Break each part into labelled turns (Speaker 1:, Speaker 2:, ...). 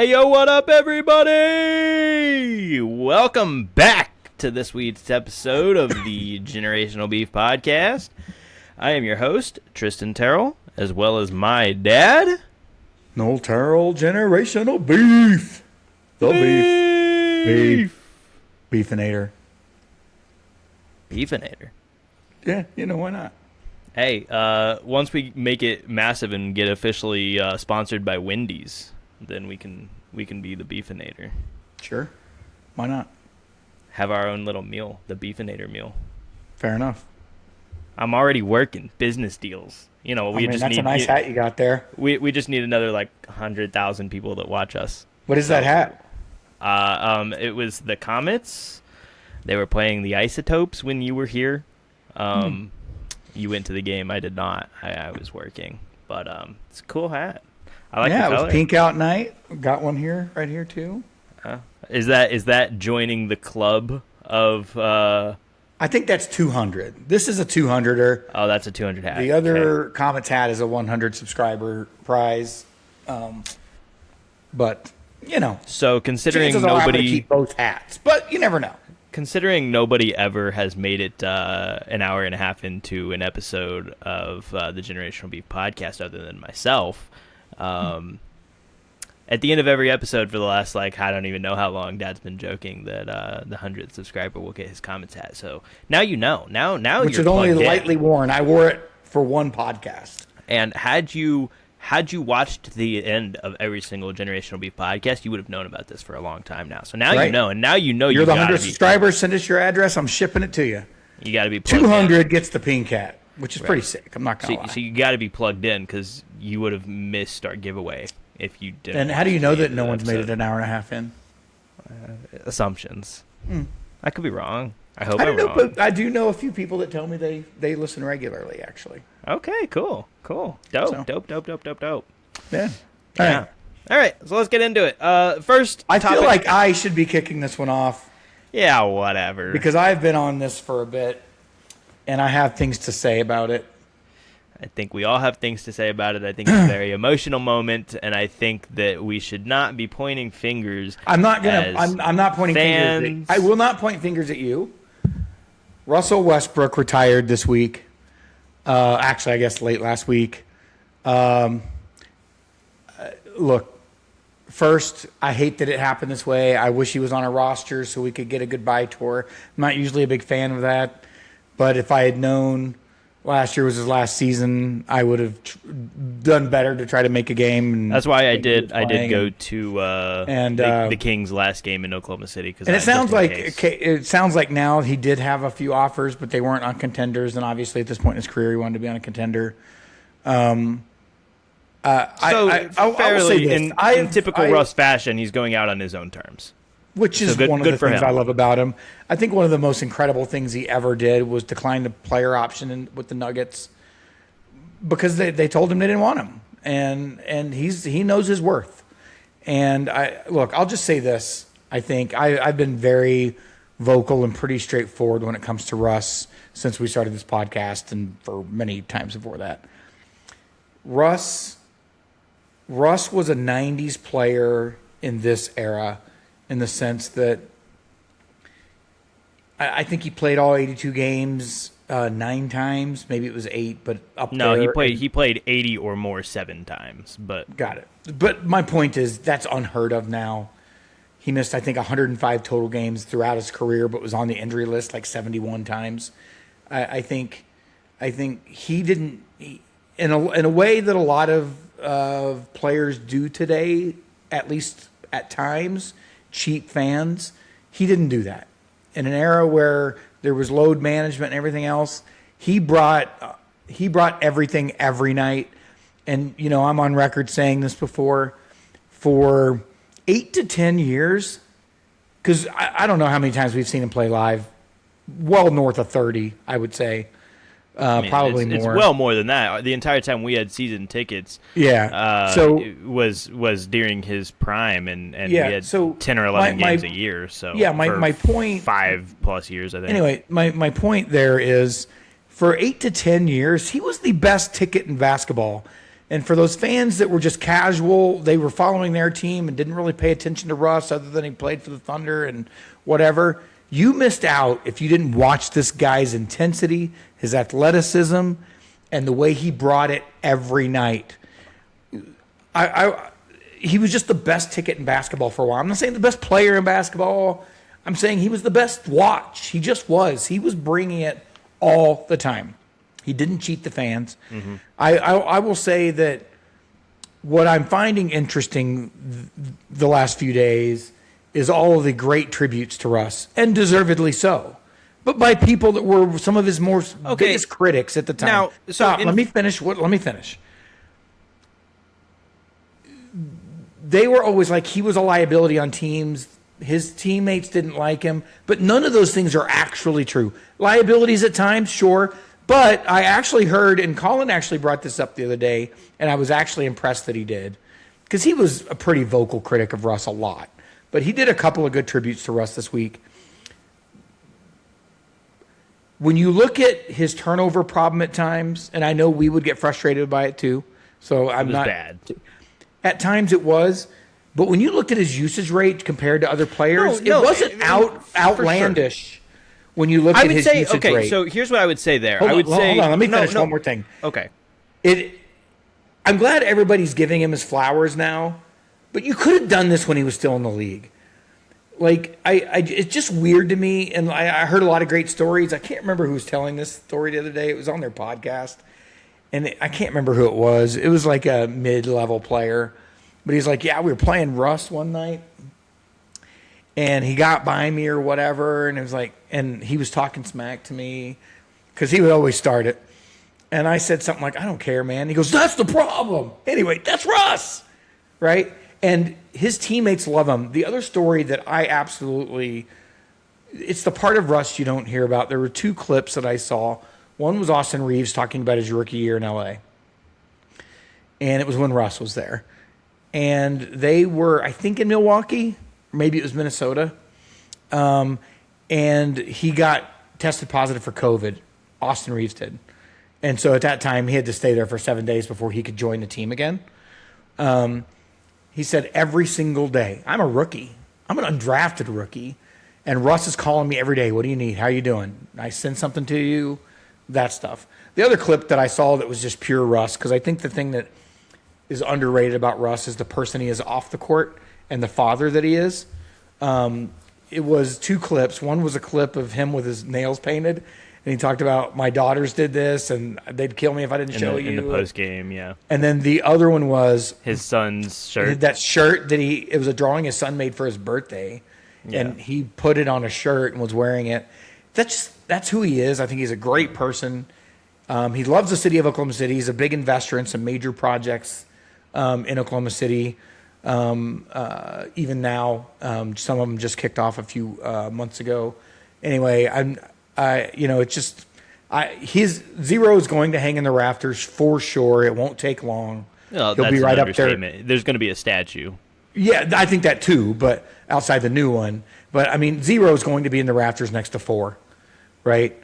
Speaker 1: Hey, yo, what up, everybody? Welcome back to this week's episode of the Generational Beef Podcast. I am your host, Tristan Terrell, as well as my dad,
Speaker 2: Noel Terrell, Generational Beef. The Beef. Beefinator.
Speaker 1: Beefinator.
Speaker 2: Yeah, why not?
Speaker 1: Hey, once we make it massive and get officially sponsored by Wendy's, then we can be the Beefinator.
Speaker 2: Sure. Why not?
Speaker 1: Have our own little meal, the Beefinator meal.
Speaker 2: Fair enough.
Speaker 1: I'm already working business deals.
Speaker 2: That's a nice hat you got there.
Speaker 1: We just need another 100,000 people that watch us.
Speaker 2: What is that hat?
Speaker 1: It was the Comets. They were playing the Isotopes when you were here. You went to the game. I did not. I was working, but it's a cool hat. I like the color.
Speaker 2: It was pink out night. Got one right here too.
Speaker 1: Is that joining the club of?
Speaker 2: I think that's 200. This is a 200er.
Speaker 1: Oh, that's a 200 hat.
Speaker 2: The other Comets hat is a 100 subscriber prize. But
Speaker 1: So considering
Speaker 2: chances are I'm gonna
Speaker 1: nobody
Speaker 2: keep both hats, but you never know.
Speaker 1: Considering nobody ever has made it an hour and a half into an episode of the Generational Beef Podcast other than myself. At the end of every episode for the last, I don't even know how long, Dad's been joking that the 100th subscriber will get his Comets hat. So now you know. Now
Speaker 2: Which
Speaker 1: you're
Speaker 2: is only
Speaker 1: plugged in.
Speaker 2: lightly worn. I wore it for one podcast.
Speaker 1: And had you watched the end of every single Generational Beef Podcast, you would have known about this for a long time now. So now you know, and now you know
Speaker 2: you're the 100 subscribers. Send us your address. I'm shipping it to you.
Speaker 1: You got to be
Speaker 2: 200 gets the pink hat, which is pretty sick. I'm not going to lie.
Speaker 1: So you got to be plugged in because you would have missed our giveaway if you didn't.
Speaker 2: And how do you know that no one's made it an hour and a half in?
Speaker 1: Assumptions. I could be wrong. I hope I'm wrong.
Speaker 2: But I do know a few people that tell me they listen regularly, actually.
Speaker 1: Okay, cool. Dope.
Speaker 2: Yeah.
Speaker 1: All right, so let's get into it. First
Speaker 2: I
Speaker 1: topic.
Speaker 2: feel like I should be kicking this one off.
Speaker 1: Yeah, whatever.
Speaker 2: Because I've been on this for a bit, and I have things to say about it.
Speaker 1: I think we all have things to say about it. I think it's a very emotional moment, and I think that we should not be pointing fingers.
Speaker 2: I'm not pointing fingers. I will not point fingers at you. Russell Westbrook retired this week. Actually, I guess late last week. Look, first, I hate that it happened this way. I wish he was on a roster so we could get a goodbye tour. I'm not usually a big fan of that, but if I had known last year was his last season, I would have done better to try to make a game. And
Speaker 1: that's why I did go to the Kings' last game in Oklahoma City.
Speaker 2: And it sounds like now he did have a few offers, but they weren't on contenders. And obviously, at this point in his career, he wanted to be on a contender.
Speaker 1: In typical Russ fashion, he's going out on his own terms.
Speaker 2: Which is one of the things I love about him. I think one of the most incredible things he ever did was decline the player option with the Nuggets because they told him they didn't want him, and he knows his worth. And I'll just say this: I think I've been very vocal and pretty straightforward when it comes to Russ since we started this podcast, and for many times before that. Russ was a '90s player in this era. In the sense that I think he played all 82 games 9 times. Maybe it was 8, but up there.
Speaker 1: No, he played 80 or more 7 times. But
Speaker 2: got it. But my point is that's unheard of now. He missed, I think, 105 total games throughout his career, but was on the injury list 71 times. I think he didn't, in a way that a lot of players do today, at least at times. Cheap fans, he didn't do that. In an era where there was load management and everything else, he brought everything every night. And I'm on record saying this before, for 8 to 10 years, because I don't know how many times we've seen him play live, well north of 30, I would say. Probably more.
Speaker 1: It's well more than that. The entire time we had season tickets,
Speaker 2: so
Speaker 1: it was during his prime, and we had 10 or 11 games a year. So
Speaker 2: my point,
Speaker 1: 5+ years, I think.
Speaker 2: Anyway, my point there is, for 8 to 10 years, he was the best ticket in basketball And for those fans that were just casual, they were following their team and didn't really pay attention to Russ other than he played for the Thunder and whatever. You missed out if you didn't watch this guy's intensity, his athleticism, and the way he brought it every night. He was just the best ticket in basketball for a while. I'm not saying the best player in basketball. I'm saying he was the best watch. He just was. He was bringing it all the time. He didn't cheat the fans. Mm-hmm. I will say that what I'm finding interesting the last few days is all of the great tributes to Russ, and deservedly so, but by people that were some of his biggest critics at the time.
Speaker 1: Now,
Speaker 2: let me finish. Let me finish. They were always like he was a liability on teams. His teammates didn't like him, but none of those things are actually true. Liabilities at times, sure. But I actually heard, and Colin actually brought this up the other day, and I was actually impressed that he did, because he was a pretty vocal critic of Russ a lot. But he did a couple of good tributes to Russ this week. When you look at his turnover problem at times, and I know we would get frustrated by it too, so I'm not
Speaker 1: bad.
Speaker 2: At times it was, but when you looked at his usage rate compared to other players, it wasn't outlandish. Sure. When you look at his usage rate.
Speaker 1: So here's what I would say there.
Speaker 2: Hold on, let me finish one more thing.
Speaker 1: Okay.
Speaker 2: I'm glad everybody's giving him his flowers now, but you could have done this when he was still in the league. Like, it's just weird to me, and I heard a lot of great stories. I can't remember who was telling this story the other day. It was on their podcast, and I can't remember who it was. It was like a mid-level player, but he's like, yeah, we were playing Russ one night, and he got by me or whatever, and it was like, and he was talking smack to me because he would always start it. And I said something like, I don't care, man. He goes, that's the problem. Anyway, that's Russ, right? And his teammates love him. The other story that it's the part of Russ you don't hear about. There were two clips that I saw. One was Austin Reeves talking about his rookie year in L.A., and it was when Russ was there. And they were, I think, in Milwaukee. Maybe it was Minnesota. And he got tested positive for COVID. Austin Reeves did. And so at that time, he had to stay there for 7 days before he could join the team again. He said, every single day, I'm a rookie. I'm an undrafted rookie. And Russ is calling me every day. What do you need? How you doing? I send something to you? That stuff. The other clip that I saw that was just pure Russ, because I think the thing that is underrated about Russ is the person he is off the court and the father that he is. It was two clips. One was a clip of him with his nails painted, and he talked about, my daughters did this, and they'd kill me if I didn't show you.
Speaker 1: In the post game, yeah.
Speaker 2: And then the other one was
Speaker 1: his son's shirt.
Speaker 2: That shirt that it was a drawing his son made for his birthday, and he put it on a shirt and was wearing it. That's who he is. I think he's a great person. He loves the city of Oklahoma City. He's a big investor in some major projects in Oklahoma City. Even now, some of them just kicked off a few months ago. Anyway, his zero is going to hang in the rafters for sure. It won't take long.
Speaker 1: He'll be right up there. There's going to be a statue.
Speaker 2: Yeah, I think that too, but outside the new one. But I mean, zero is going to be in the rafters next to 4, right?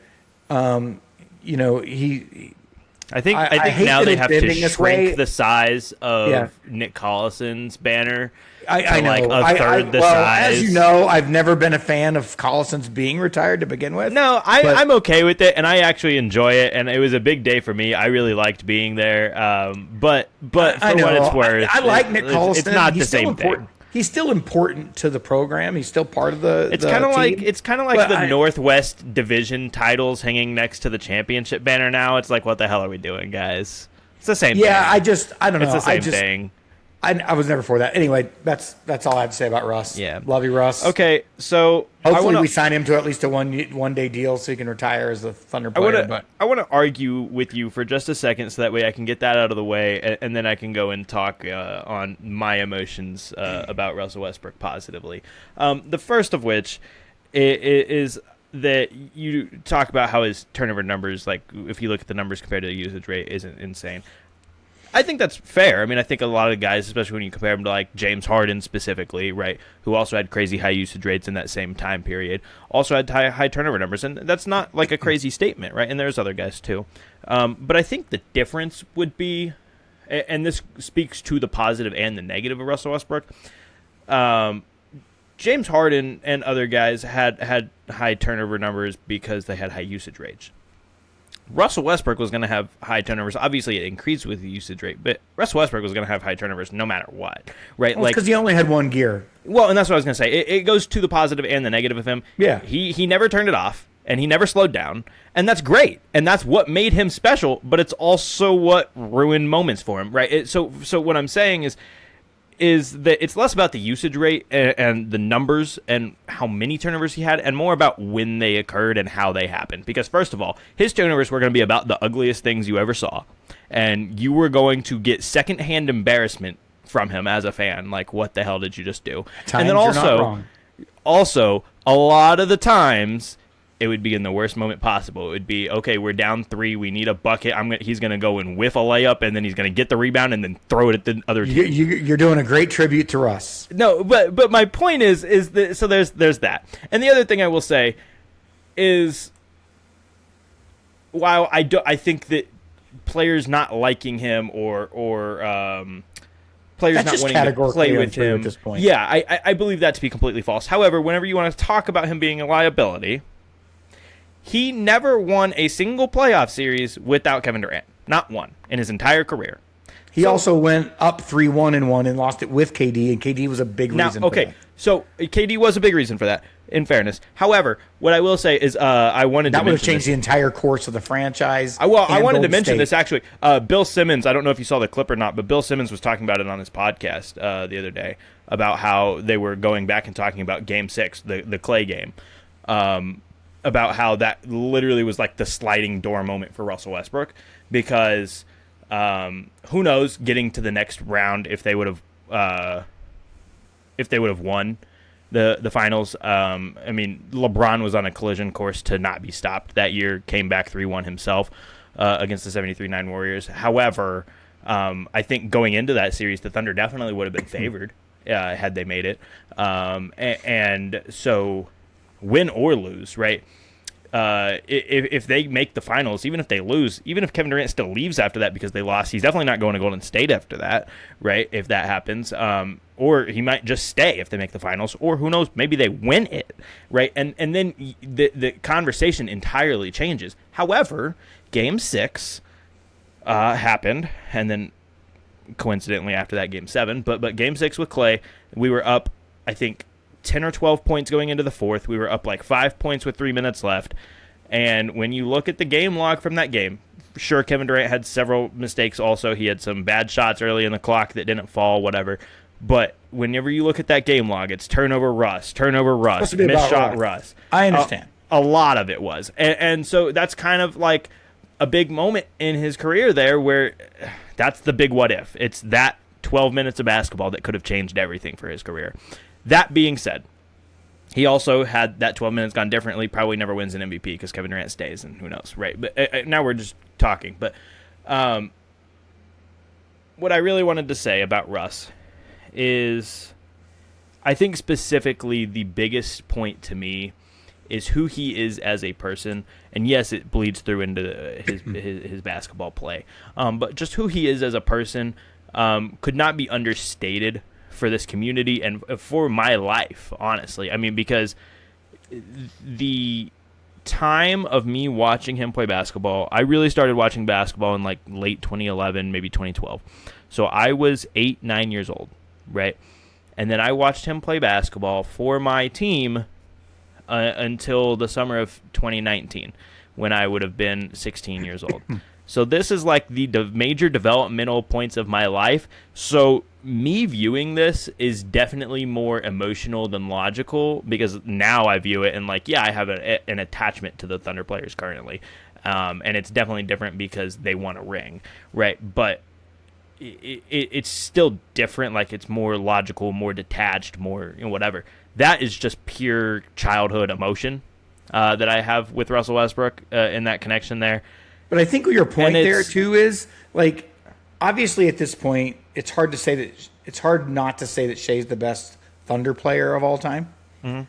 Speaker 1: I think now they have to shrink the size of Nick Collison's banner.
Speaker 2: I know.
Speaker 1: Like a third the size.
Speaker 2: As you know, I've never been a fan of Collison's being retired to begin with.
Speaker 1: No, I'm okay with it, and I actually enjoy it, and it was a big day for me. I really liked being there. But for what it's worth,
Speaker 2: I like Nick Collison.
Speaker 1: It's not the same thing.
Speaker 2: He's still important to the program. He's still part of the.
Speaker 1: It's kind of like the Northwest Division titles hanging next to the championship banner now. It's like, what the hell are we doing, guys? It's the same thing.
Speaker 2: Yeah, I don't know.
Speaker 1: It's the same thing.
Speaker 2: I was never for that. Anyway, that's all I have to say about Russ.
Speaker 1: Yeah.
Speaker 2: Love you, Russ.
Speaker 1: Okay, so
Speaker 2: hopefully we sign him to at least a one-day deal so he can retire as a Thunder player.
Speaker 1: I want to argue with you for just a second so that way I can get that out of the way, and then I can go and talk on my emotions about Russell Westbrook positively. The first of which is that you talk about how his turnover numbers, like if you look at the numbers compared to the usage rate, isn't insane. I think that's fair. I mean, I think a lot of guys, especially when you compare them to like James Harden specifically, right, who also had crazy high usage rates in that same time period, also had high turnover numbers, and that's not like a crazy statement, right? And there's other guys too. But I think the difference would be, and this speaks to the positive and the negative of Russell Westbrook. James Harden and other guys had high turnover numbers because they had high usage rates. Russell Westbrook was going to have high turnovers. Obviously, it increased with the usage rate, but Russell Westbrook was going to have high turnovers no matter what, right?
Speaker 2: Well, because he only had one gear.
Speaker 1: Well, and that's what I was going to say. It goes to the positive and the negative of him.
Speaker 2: Yeah.
Speaker 1: He never turned it off, and he never slowed down, and that's great, and that's what made him special, but it's also what ruined moments for him, right? So what I'm saying is that it's less about the usage rate and the numbers and how many turnovers he had, and more about when they occurred and how they happened. Because first of all, his turnovers were going to be about the ugliest things you ever saw, and you were going to get secondhand embarrassment from him as a fan. Like, what the hell did you just do?
Speaker 2: And
Speaker 1: then also, a lot of the times, it would be in the worst moment possible. It would be, okay, we're down 3, we need a bucket. He's going to go and whiff a layup, and then he's going to get the rebound and then throw it at the other team.
Speaker 2: You're doing a great tribute to Russ.
Speaker 1: No, but my point is that, so there's that. And the other thing I will say is, while I think that players not liking him or players
Speaker 2: That's
Speaker 1: not wanting to play with him
Speaker 2: at this point.
Speaker 1: Yeah, I believe that to be completely false. However, whenever you want to talk about him being a liability, he never won a single playoff series without Kevin Durant. Not one in his entire career.
Speaker 2: He also went up 3-1 in one and lost it with KD, and KD was a big reason for that.
Speaker 1: So KD was a big reason for that, in fairness. However, what I will say is I wanted to mention
Speaker 2: that would have changed the entire course of the franchise.
Speaker 1: I wanted to mention this, actually. Bill Simmons, I don't know if you saw the clip or not, but Bill Simmons was talking about it on his podcast the other day, about how they were going back and talking about Game 6, the Clay game, about how that literally was like the sliding door moment for Russell Westbrook, because who knows, getting to the next round, if they would have won the finals. I mean, LeBron was on a collision course to not be stopped that year, came back 3-1 himself against the 73-9 Warriors. However, I think going into that series, the Thunder definitely would have been favored had they made it. And so, win or lose, right? If they make the finals, even if they lose, even if Kevin Durant still leaves after that because they lost, he's definitely not going to Golden State after that, right? If that happens, or he might just stay if they make the finals, or who knows, maybe they win it, right? And then the conversation entirely changes. However, Game 6 happened, and then coincidentally after that, Game 7. But Game 6 with Clay, we were up, I think, 10 or 12 points going into the fourth. We were up like 5 points with 3 minutes left. And when you look at the game log from that game, sure, Kevin Durant had several mistakes also. He had some bad shots early in the clock that didn't fall, whatever. But whenever you look at that game log, it's turnover Russ, missed shot Russ.
Speaker 2: I understand.
Speaker 1: A lot of it was. And so that's kind of like a big moment in his career there, where that's the big what if. It's that 12 minutes of basketball that could have changed everything for his career. That being said, he also had that 12 minutes gone differently, probably never wins an MVP because Kevin Durant stays, and who knows, right? But now we're just talking. But what I really wanted to say about Russ is, I think specifically the biggest point to me is who he is as a person. And yes, it bleeds through into his basketball play. But just who he is as a person could not be understated for this community and for my life, honestly. I mean, because the time of me watching him play basketball, I really started watching basketball in like late 2011, maybe 2012. So I was 8-9 years old, right? And then I watched him play basketball for my team until the summer of 2019, when I would have been 16 years old. So this is like the major developmental points of my life. So me viewing this is definitely more emotional than logical, because now I view it and like, yeah, I have an attachment to the Thunder players currently. And it's definitely different because they won a ring, right? But it's still different. Like, it's more logical, more detached, more, you know, whatever. That is just pure childhood emotion that I have with Russell Westbrook in that connection there.
Speaker 2: But I think your point there too is, like, obviously at this point, it's hard not to say that Shea's the best Thunder player of all time. Mm-hmm.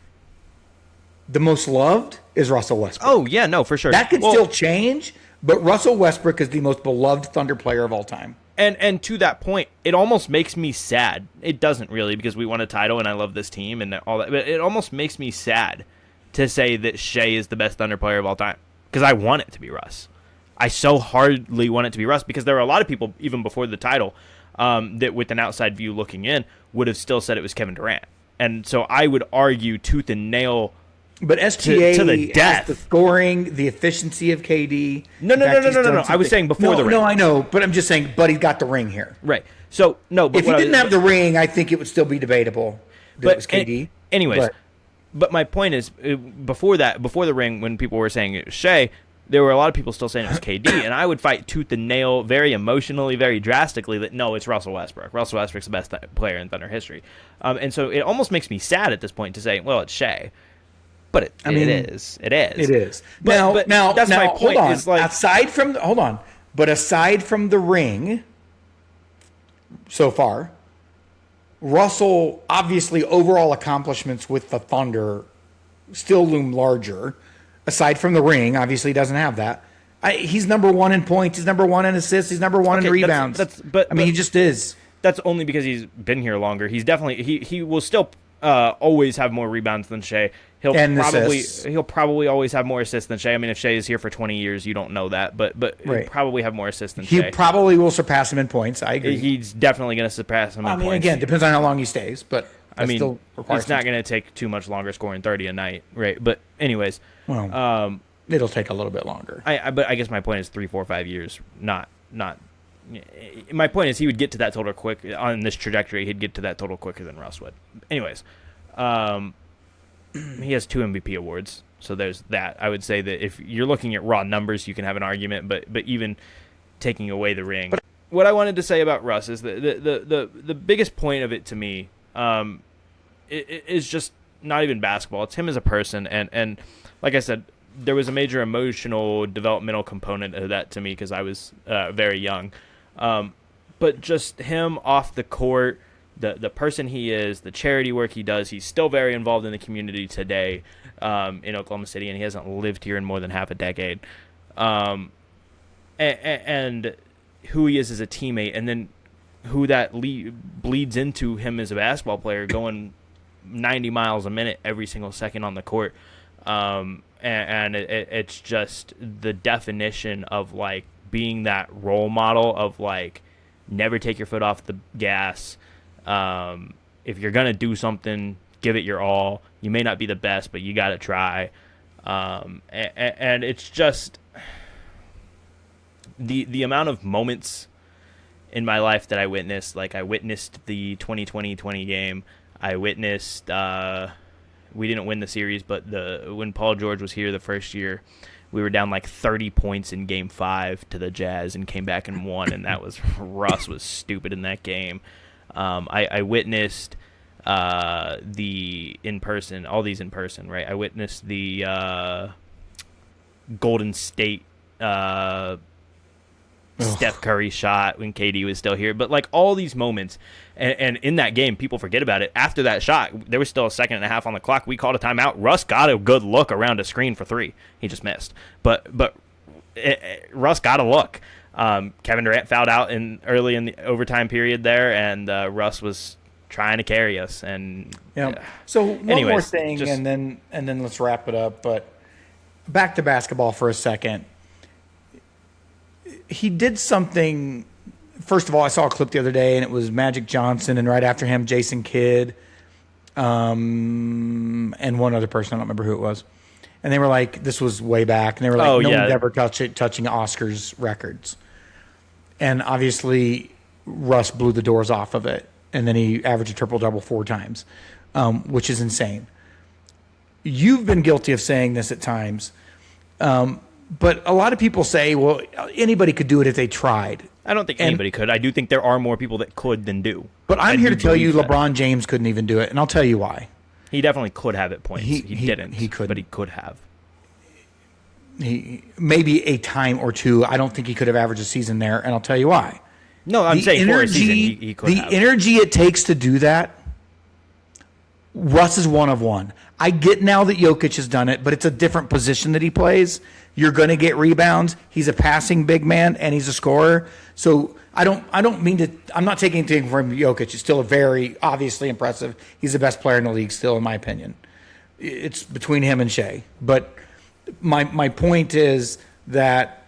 Speaker 2: The most loved is Russell Westbrook.
Speaker 1: Oh yeah, no, for sure.
Speaker 2: That can still change, but Russell Westbrook is the most beloved Thunder player of all time.
Speaker 1: And to that point, it almost makes me sad. It doesn't really, because we won a title and I love this team and all that. But it almost makes me sad to say that Shea is the best Thunder player of all time, because I want it to be Russ. I so hardly want it to be Russ, because there are a lot of people, even before the title, that with an outside view looking in, would have still said it was Kevin Durant. And so I would argue tooth and nail.
Speaker 2: But SGA
Speaker 1: to the death.
Speaker 2: has the scoring, the efficiency of KD.
Speaker 1: No. I was saying before the ring.
Speaker 2: No, I know, but I'm just saying, but he's got the ring here.
Speaker 1: Right. So, no. But
Speaker 2: if he didn't have the ring, I think it would still be debatable that it was KD.
Speaker 1: Anyways, but my point is, before the ring, when people were saying it was Shea, there were a lot of people still saying it was KD, and I would fight tooth and nail very emotionally, very drastically that, no, it's Russell Westbrook. Russell Westbrook's the best player in Thunder history. And so it almost makes me sad at this point to say, well, it's Shea. But it is. It is.
Speaker 2: Now,
Speaker 1: that's my point.
Speaker 2: Hold on.
Speaker 1: Is like,
Speaker 2: aside from the ring, so far, Russell, obviously overall accomplishments with the Thunder still loom larger. Aside from the ring, obviously he doesn't have that. He's number one in points. He's number one in assists. He's number one in rebounds. He just is.
Speaker 1: That's only because he's been here longer. He's definitely he will still always have more rebounds than Shea. He'll probably always have more assists than Shea. I mean, if Shea is here for 20 years, you don't know that, but
Speaker 2: right.
Speaker 1: He'll probably have more assists than Shea.
Speaker 2: He probably will surpass him in points. I agree.
Speaker 1: He's definitely going to surpass him in points.
Speaker 2: Again, depends on how long he stays, but
Speaker 1: it's not going to take too much longer scoring 30 a night, right? But anyways,
Speaker 2: well, it'll take a little bit longer.
Speaker 1: But I guess my point is 3, 4, 5 years, not. My point is he would get to that total quick on this trajectory. He'd get to that total quicker than Russ would. Anyways, he has 2 MVP awards, so there's that. I would say that if you're looking at raw numbers, you can have an argument, but even taking away the ring. But what I wanted to say about Russ is that the biggest point of it to me is just not even basketball. It's him as a person, and like I said, there was a major emotional developmental component of that to me because I was very young. But just him off the court, the person he is, the charity work he does, he's still very involved in the community today in Oklahoma City, and he hasn't lived here in more than half a decade. And who he is as a teammate, and then who that bleeds into him as a basketball player, going 90 miles a minute every single second on the court. And it's just the definition of, like, being that role model of, like, never take your foot off the gas. If you're going to do something, give it your all. You may not be the best, but you got to try. And it's just the amount of moments in my life that I witnessed. Like, I witnessed the 2020 game. I witnessed we didn't win the series, but when Paul George was here the first year, we were down like 30 points in Game 5 to the Jazz and came back and won, and that was Russ was stupid in that game. I witnessed the in-person, all these in-person, right? I witnessed the Golden State Steph Curry shot when KD was still here. But, like, all these moments, and in that game, people forget about it. After that shot, there was still a second and a half on the clock. We called a timeout. Russ got a good look around a screen for 3. He just missed. But Russ got a look. Kevin Durant fouled out early in the overtime period there, and Russ was trying to carry us. And
Speaker 2: so one more thing, and then let's wrap it up. But back to basketball for a second. He did something. First of all, I saw a clip the other day, and it was Magic Johnson, and right after him, Jason Kidd, and one other person. I don't remember who it was. And they were like, this was way back, and they were like, no one's ever touching Oscar's records. And obviously, Russ blew the doors off of it, and then he averaged a triple-double 4 times, which is insane. You've been guilty of saying this at times, but a lot of people say, well, anybody could do it if they tried.
Speaker 1: I don't think anybody could. I do think there are more people that could than do.
Speaker 2: But I'm here to tell you LeBron James couldn't even do it, and I'll tell you why.
Speaker 1: He definitely could have at points. He didn't.
Speaker 2: He could,
Speaker 1: but he could have.
Speaker 2: He maybe a time or two. I don't think he could have averaged a season there, and I'll tell you why.
Speaker 1: No, I'm saying for a season he could have.
Speaker 2: The energy it takes to do that Russ is one of one. I get now that Jokic has done it, but it's a different position that he plays. You're going to get rebounds. He's a passing big man and he's a scorer. So I don't mean to. I'm not taking anything from Jokic. It's still a very obviously impressive. He's the best player in the league still, in my opinion. It's between him and Shea. But my point is that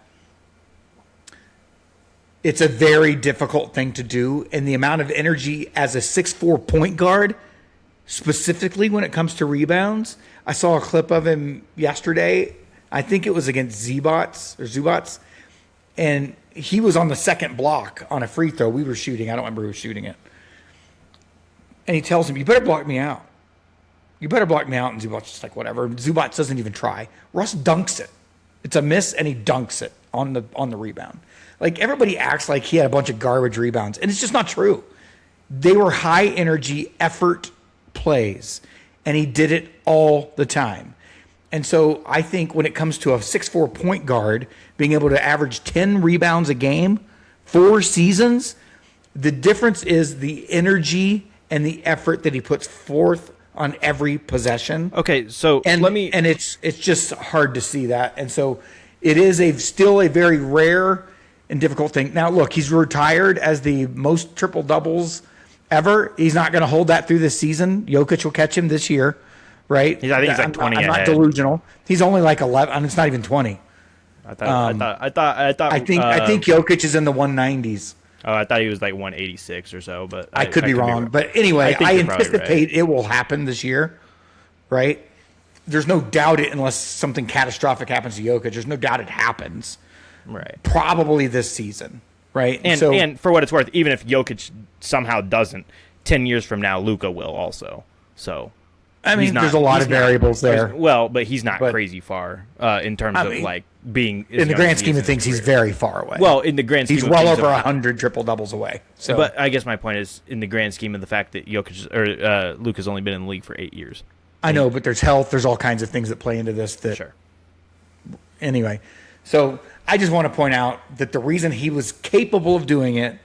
Speaker 2: it's a very difficult thing to do, and the amount of energy as a 6'4" point guard, specifically when it comes to rebounds. I saw a clip of him yesterday. I think it was against Zubats, and he was on the second block on a free throw we were shooting. I don't remember who was shooting it. And he tells him, "You better block me out. You better block me out." And Zubats is like, whatever. Zubats doesn't even try. Russ dunks it. It's a miss, and he dunks it on the rebound. Like, everybody acts like he had a bunch of garbage rebounds, and it's just not true. They were high energy effort plays, and he did it all the time. And so I think when it comes to a 6'4" point guard being able to average 10 rebounds a game, 4 seasons, the difference is the energy and the effort that he puts forth on every possession.
Speaker 1: Okay, so
Speaker 2: and it's just hard to see that. And so it is still a very rare and difficult thing. Now, look, he's retired as the most triple doubles ever. He's not going to hold that through this season. Jokic will catch him this year, right?
Speaker 1: I think he's like 20
Speaker 2: I'm
Speaker 1: ahead.
Speaker 2: not delusional. He's only like 11. And it's not even 20.
Speaker 1: I thought.
Speaker 2: I think Jokic is in the 190s.
Speaker 1: Oh, I thought he was like 186 or so, but
Speaker 2: I could be wrong. But anyway, I anticipate
Speaker 1: right.
Speaker 2: it will happen this year, right? There's no doubt it, unless something catastrophic happens to Jokic. There's no doubt it happens.
Speaker 1: Right.
Speaker 2: Probably this season, right?
Speaker 1: And for what it's worth, even if Jokic somehow doesn't, 10 years from now, Luka will also. So,
Speaker 2: I mean, there's a lot of variables there.
Speaker 1: Well, but he's not crazy far in terms of like being
Speaker 2: in the grand scheme of things. He's very far away.
Speaker 1: Well, in the grand scheme,
Speaker 2: he's well over 100 triple doubles away. So,
Speaker 1: but I guess my point is in the grand scheme of the fact that Luka's only been in the league for 8 years.
Speaker 2: I know, but there's health. There's all kinds of things that play into this.
Speaker 1: Sure.
Speaker 2: Anyway, so I just want to point out that the reason he was capable of doing it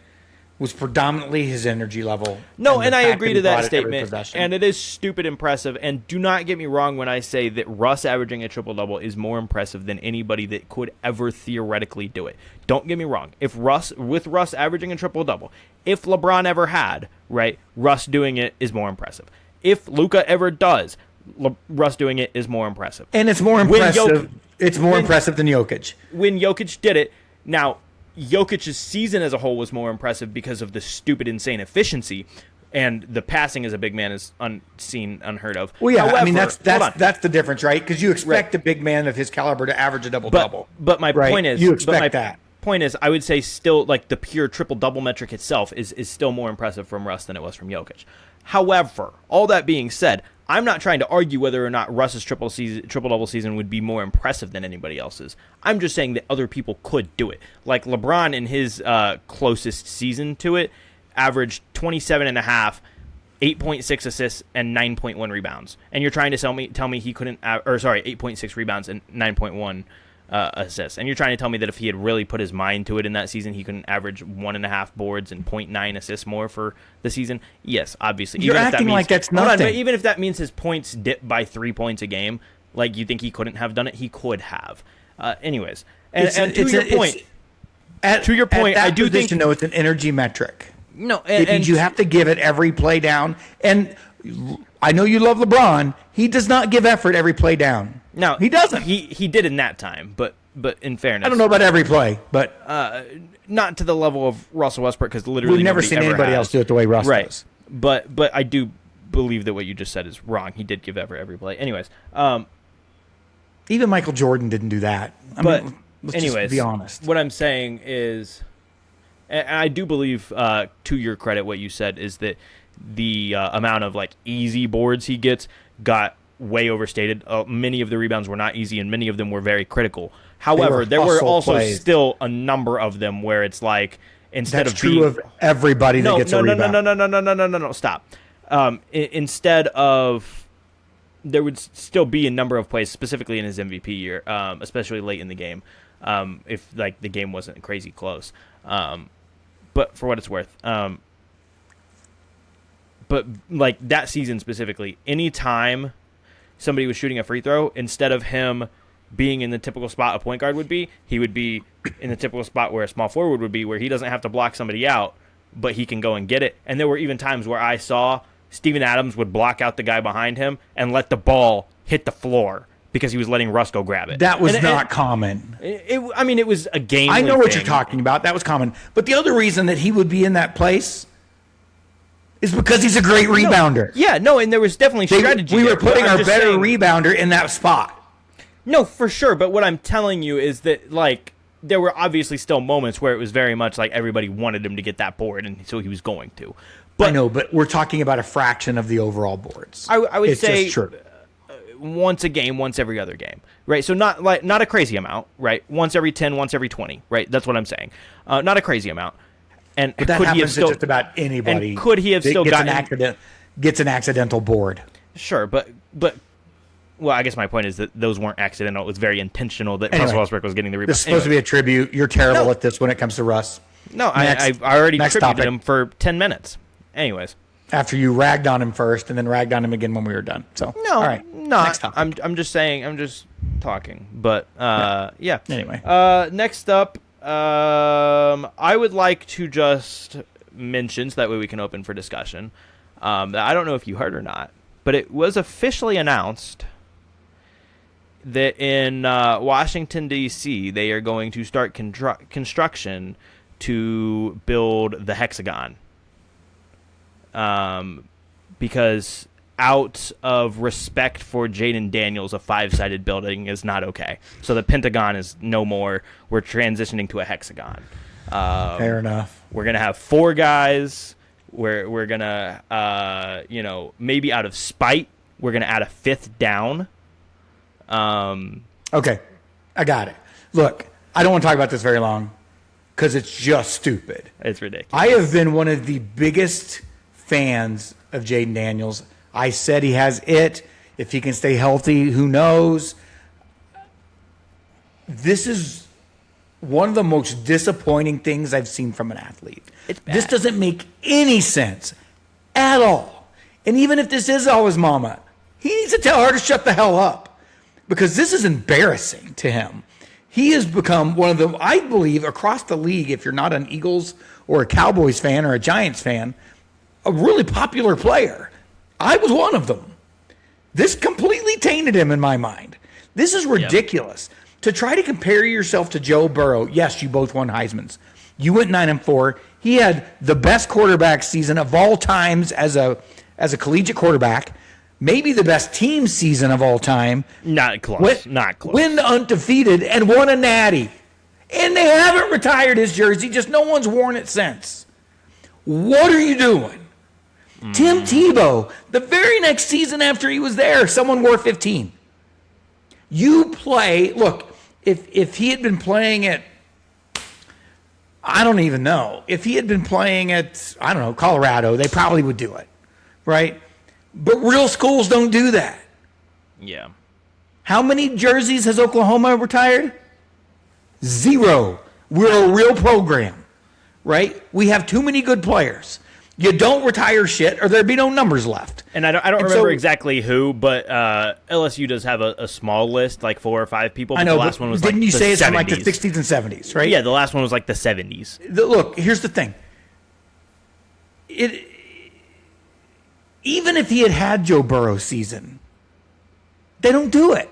Speaker 2: was predominantly his energy level.
Speaker 1: No, and I agree to that statement. And it is stupid impressive. And do not get me wrong when I say that Russ averaging a triple-double is more impressive than anybody that could ever theoretically do it. Don't get me wrong. With Russ averaging a triple-double, if LeBron ever had, right, Russ doing it is more impressive. If Luka ever does, Russ doing it is more impressive.
Speaker 2: And it's more impressive. It's more impressive than Jokic.
Speaker 1: When Jokic did it, now Jokic's season as a whole was more impressive because of the stupid, insane efficiency, and the passing as a big man is unheard of.
Speaker 2: Well, yeah, however, I mean that's the difference, right? Because you expect a big man of his caliber to average a double-double.
Speaker 1: But my point is,
Speaker 2: you expect that.
Speaker 1: Point is, I would say still like the pure triple-double metric itself is still more impressive from Russ than it was from Jokic. However, all that being said, I'm not trying to argue whether or not Russ's triple-double season would be more impressive than anybody else's. I'm just saying that other people could do it. Like LeBron in his closest season to it averaged 27.5, 8.6 assists, and 9.1 rebounds. And you're trying to tell me he couldn't, 8.6 rebounds and 9.1 assists. And you're trying to tell me that if he had really put his mind to it in that season, he couldn't average 1.5 boards and 0.9 assists more for the season? Yes, obviously.
Speaker 2: You're acting like that's nothing.
Speaker 1: But even if that means his points dip by 3 points a game, like you think he couldn't have done it, he could have. Anyways, to your point, I do think
Speaker 2: it's an energy metric.
Speaker 1: No,
Speaker 2: it means you have to give it every play down. And I know you love LeBron. He does not give effort every play down.
Speaker 1: No,
Speaker 2: he doesn't.
Speaker 1: He did in that time, but in fairness,
Speaker 2: I don't know about every play, but
Speaker 1: not to the level of Russell Westbrook, because literally
Speaker 2: we've never seen anybody else do it the way Russ does.
Speaker 1: But I do believe that what you just said is wrong. He did give effort every play. Anyways,
Speaker 2: even Michael Jordan didn't do that. Let's just be honest.
Speaker 1: What I'm saying is, and I do believe, to your credit, what you said is that the amount of like easy boards he gets got way overstated. Many of the rebounds were not easy, and many of them were very critical. However, there were also still a number of them where it's like instead
Speaker 2: That's true of everybody that gets a rebound.
Speaker 1: No, stop. Instead of, there would still be a number of plays, specifically in his MVP year, especially late in the game, if like the game wasn't crazy close. But for what it's worth, but like that season specifically, anytime somebody was shooting a free throw, instead of him being in the typical spot a point guard would be, he would be in the typical spot where a small forward would be, where he doesn't have to block somebody out, but he can go and get it. And there were even times where I saw Steven Adams would block out the guy behind him and let the ball hit the floor because he was letting Russ go grab it.
Speaker 2: That was not common.
Speaker 1: I mean, it was a game.
Speaker 2: I know what you're talking about. That was common. But the other reason that he would be in that place is because he's a great rebounder.
Speaker 1: And there was definitely strategy.
Speaker 2: We were putting our better rebounder in that spot.
Speaker 1: No, for sure. But what I'm telling you is that, like, there were obviously still moments where it was very much like everybody wanted him to get that board, and so he was going to. But
Speaker 2: I know, but we're talking about a fraction of the overall boards.
Speaker 1: I would say
Speaker 2: just true.
Speaker 1: Once a game, once every other game, right? So not a crazy amount, right? Once every 10, once every 20, right? That's what I'm saying. Not a crazy amount. And
Speaker 2: but that happens to just about anybody.
Speaker 1: And could he have still
Speaker 2: gets an accidental board?
Speaker 1: Sure, but well, I guess my point is that those weren't accidental. It was very intentional that Russell Westbrook was getting the rebound.
Speaker 2: This is supposed to be a tribute. You're terrible at this when it comes to Russ.
Speaker 1: No, I already tributed him for 10 minutes. Anyways.
Speaker 2: After you ragged on him first and then ragged on him again when we were done. So
Speaker 1: no,
Speaker 2: all right.
Speaker 1: No,
Speaker 2: next topic.
Speaker 1: I'm just saying. I'm just talking. But yeah.
Speaker 2: Anyway.
Speaker 1: Next up, I would like to just mention, so that way we can open for discussion. That I don't know if you heard or not, but it was officially announced that in Washington, D.C., they are going to start construction to build the hexagon. Because out of respect for Jayden Daniels, a 5-sided building is not okay. So the Pentagon is no more. We're transitioning to a hexagon.
Speaker 2: Fair enough.
Speaker 1: We're going to have 4 guys. We're going to, maybe out of spite, we're going to add a 5th down.
Speaker 2: Okay, I got it. Look, I don't want to talk about this very long because it's just stupid.
Speaker 1: It's ridiculous.
Speaker 2: I have been one of the biggest fans of Jayden Daniels. I said he has it. If he can stay healthy, who knows? This is one of the most disappointing things I've seen from an athlete. This doesn't make any sense at all. And even if this is all his mama, he needs to tell her to shut the hell up because this is embarrassing to him. He has become one of the, I believe, across the league, if you're not an Eagles or a Cowboys fan or a Giants fan, a really popular player. I was one of them. This completely tainted him in my mind. This is ridiculous. Yep. To try to compare yourself to Joe Burrow, yes, you both won Heismans. You went 9-4. He had the best quarterback season of all times as a collegiate quarterback, maybe the best team season of all time.
Speaker 1: Not close. Not close.
Speaker 2: Win undefeated and won a natty. And they haven't retired his jersey, just no one's worn it since. What are you doing? Tim Tebow, the very next season after he was there, someone wore 15. You play, look, if he had been playing at, I don't even know. If he had been playing at, I don't know, Colorado, they probably would do it, right? But real schools don't do that.
Speaker 1: Yeah.
Speaker 2: How many jerseys has Oklahoma retired? 0. We're a real program, right? We have too many good players. You don't retire shit, or there'd be no numbers left.
Speaker 1: And I don't remember exactly who, but LSU does have a small list, like 4 or 5 people. But
Speaker 2: I know.
Speaker 1: The last one was
Speaker 2: didn't you say it's
Speaker 1: 70s.
Speaker 2: from like the 60s and 70s, right?
Speaker 1: Yeah, the last one was like the 70s.
Speaker 2: Look, here's the thing. Even if he had Joe Burrow's season, they don't do it.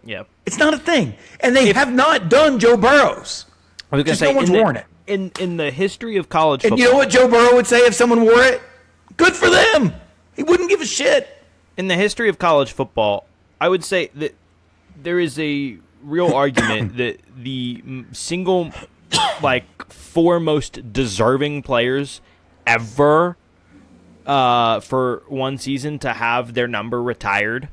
Speaker 1: Yeah,
Speaker 2: it's not a thing, and they have not done Joe Burrow's.
Speaker 1: I was going to say,
Speaker 2: no one's worn it.
Speaker 1: In the history of college football.
Speaker 2: And you know what Joe Burrow would say if someone wore it? Good for them. He wouldn't give a shit.
Speaker 1: In the history of college football, I would say that there is a real argument that the single, 4 most deserving players ever for one season to have their number retired,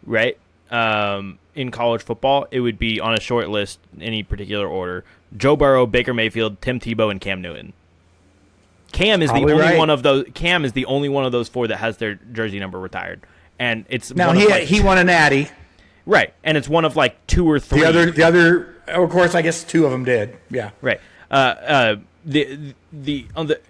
Speaker 1: right? In college football, it would be on a short list, any particular order: Joe Burrow, Baker Mayfield, Tim Tebow, and Cam Newton. Cam is
Speaker 2: Probably
Speaker 1: the only
Speaker 2: right.
Speaker 1: one of those. Cam is the only one of those 4 that has their jersey number retired, and it's
Speaker 2: now he won a natty,
Speaker 1: right? And it's one of 2 or 3.
Speaker 2: The other, of course, I guess 2 of them did. Yeah,
Speaker 1: right.
Speaker 2: But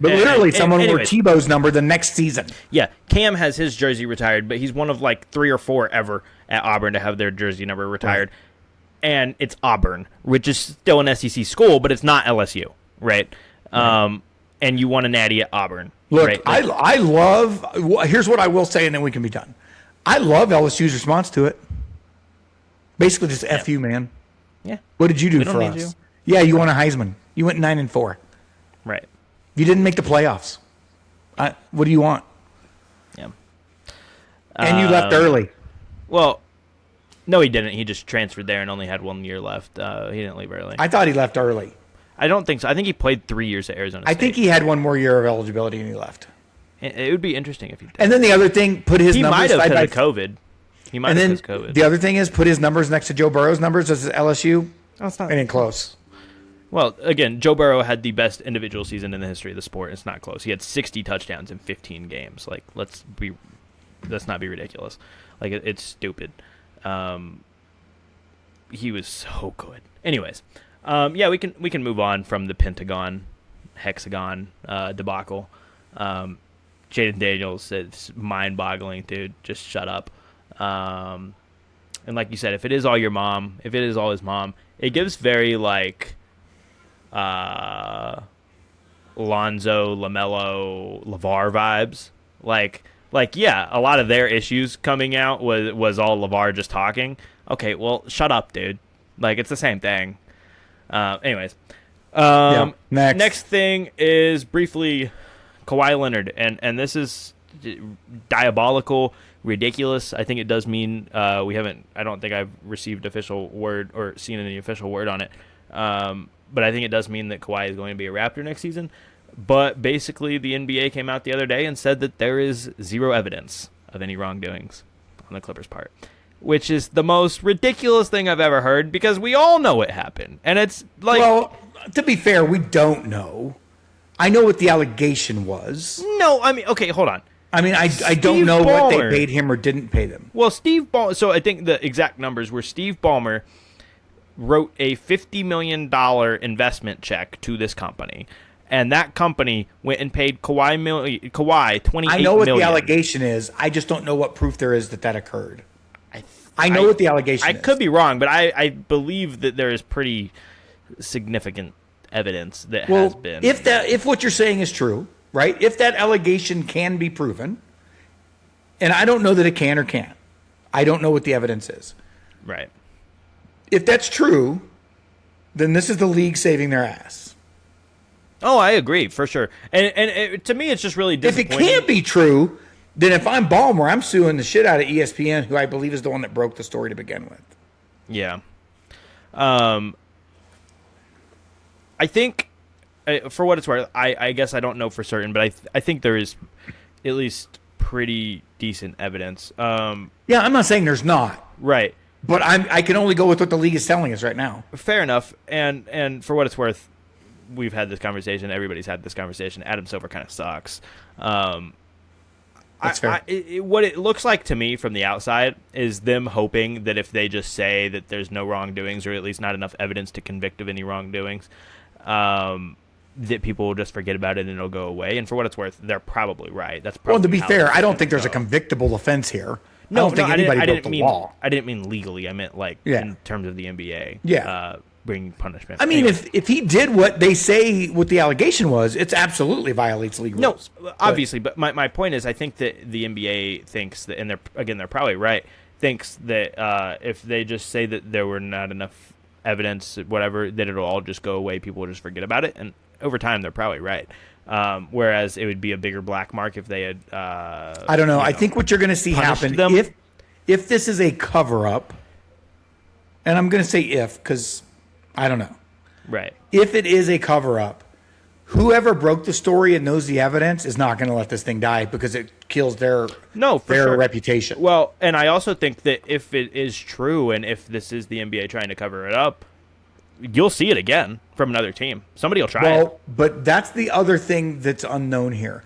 Speaker 2: literally, someone wore Tebow's number the next season.
Speaker 1: Yeah, Cam has his jersey retired, but he's one of like 3 or 4 ever at Auburn to have their jersey number retired. Right. And it's Auburn, which is still an SEC school, but it's not LSU, right? And you won a natty at Auburn.
Speaker 2: Look,
Speaker 1: right?
Speaker 2: I love. Here's what I will say, and then we can be done. I love LSU's response to it. Basically, just F you, man.
Speaker 1: Yeah.
Speaker 2: What did you do for us? Yeah, you won a Heisman. You went 9-4.
Speaker 1: Right.
Speaker 2: You didn't make the playoffs. What do you want?
Speaker 1: Yeah.
Speaker 2: And you left early.
Speaker 1: Well, no, he didn't. He just transferred there and only had 1 year left. He didn't leave early.
Speaker 2: I thought he left early.
Speaker 1: I don't think so. I think he played 3 years at Arizona State.
Speaker 2: I think he had 1 more year of eligibility and he left.
Speaker 1: It would be interesting if he did.
Speaker 2: And then the other thing, put his numbers.
Speaker 1: He might have because of COVID. He might have because of COVID.
Speaker 2: The other thing is, put his numbers next to Joe Burrow's numbers as LSU.
Speaker 1: Oh, it's not.
Speaker 2: It ain't close.
Speaker 1: Well, again, Joe Burrow had the best individual season in the history of the sport. It's not close. He had 60 touchdowns in 15 games. Like, let's not be ridiculous. Like, it's stupid. He was so good. Anyways, yeah, we can move on from the Pentagon, hexagon debacle. Jayden Daniels, it's mind-boggling, dude. Just shut up. And like you said, if it is all your mom, if it is all his mom, it gives very like Lonzo, LaMelo, LeVar vibes. Like yeah, a lot of their issues coming out was all LeVar just talking. Okay, well, shut up, dude. Like, it's the same thing. Anyways. Next thing is briefly Kawhi Leonard. And this is diabolical, ridiculous. I think it does mean I don't think I've received official word or seen any official word on it. But I think it does mean that Kawhi is going to be a Raptor next season. But basically, the NBA came out the other day and said that there is zero evidence of any wrongdoings on the Clippers' part, which is the most ridiculous thing I've ever heard because we all know it happened. And it's like...
Speaker 2: Well, to be fair, we don't know. I know what the allegation was.
Speaker 1: No, I mean, okay, hold on.
Speaker 2: I mean, I don't know what they paid him or didn't pay them.
Speaker 1: Well, Steve Ballmer... So I think the exact numbers were Steve Ballmer wrote a $50 million investment check to this company. And that company went and paid Kawhi $28 million.
Speaker 2: I know what the allegation is. I just don't know what proof there is that occurred. I know what the allegation is.
Speaker 1: I could be wrong, but I believe that there is pretty significant evidence that has been.
Speaker 2: If what you're saying is true, right? If that allegation can be proven, and I don't know that it can or can't. I don't know what the evidence is.
Speaker 1: Right.
Speaker 2: If that's true, then this is the league saving their ass.
Speaker 1: Oh, I agree, for sure. And to me, it's just really disappointing.
Speaker 2: If it can't be true, then if I'm Ballmer, I'm suing the shit out of ESPN, who I believe is the one that broke the story to begin with.
Speaker 1: Yeah. I think, for what it's worth, I guess I don't know for certain, but I think there is at least pretty decent evidence.
Speaker 2: Yeah, I'm not saying there's not.
Speaker 1: Right.
Speaker 2: But I can only go with what the league is telling us right now.
Speaker 1: Fair enough. And for what it's worth, we've had this conversation. Everybody's had this conversation. Adam Silver kind of sucks.
Speaker 2: That's fair.
Speaker 1: What it looks like to me from the outside is them hoping that if they just say that there's no wrongdoings or at least not enough evidence to convict of any wrongdoings, that people will just forget about it and it'll go away. And for what it's worth, they're probably right. That's probably
Speaker 2: to be fair, I don't think there's a convictable offense here.
Speaker 1: No,
Speaker 2: I don't think anybody broke the law.
Speaker 1: I didn't mean legally. I meant in terms of the NBA.
Speaker 2: Yeah.
Speaker 1: Bringing punishment.
Speaker 2: I mean, if he did what they say what the allegation was, it's absolutely violates league rules.
Speaker 1: No, obviously, but my point is I think that the NBA thinks that, and they're probably right, thinks that if they just say that there were not enough evidence, whatever, that it'll all just go away, people will just forget about it, and over time they're probably right. Whereas it would be a bigger black mark if they had...
Speaker 2: I don't know. I think what you're going to see happen, if this is a cover-up, and I'm going to say if, because... I don't know.
Speaker 1: Right.
Speaker 2: If it is a cover-up, whoever broke the story and knows the evidence is not going to let this thing die because it kills their reputation.
Speaker 1: Well, and I also think that if it is true and if this is the NBA trying to cover it up, you'll see it again from another team. Somebody will try it.
Speaker 2: But that's the other thing that's unknown here.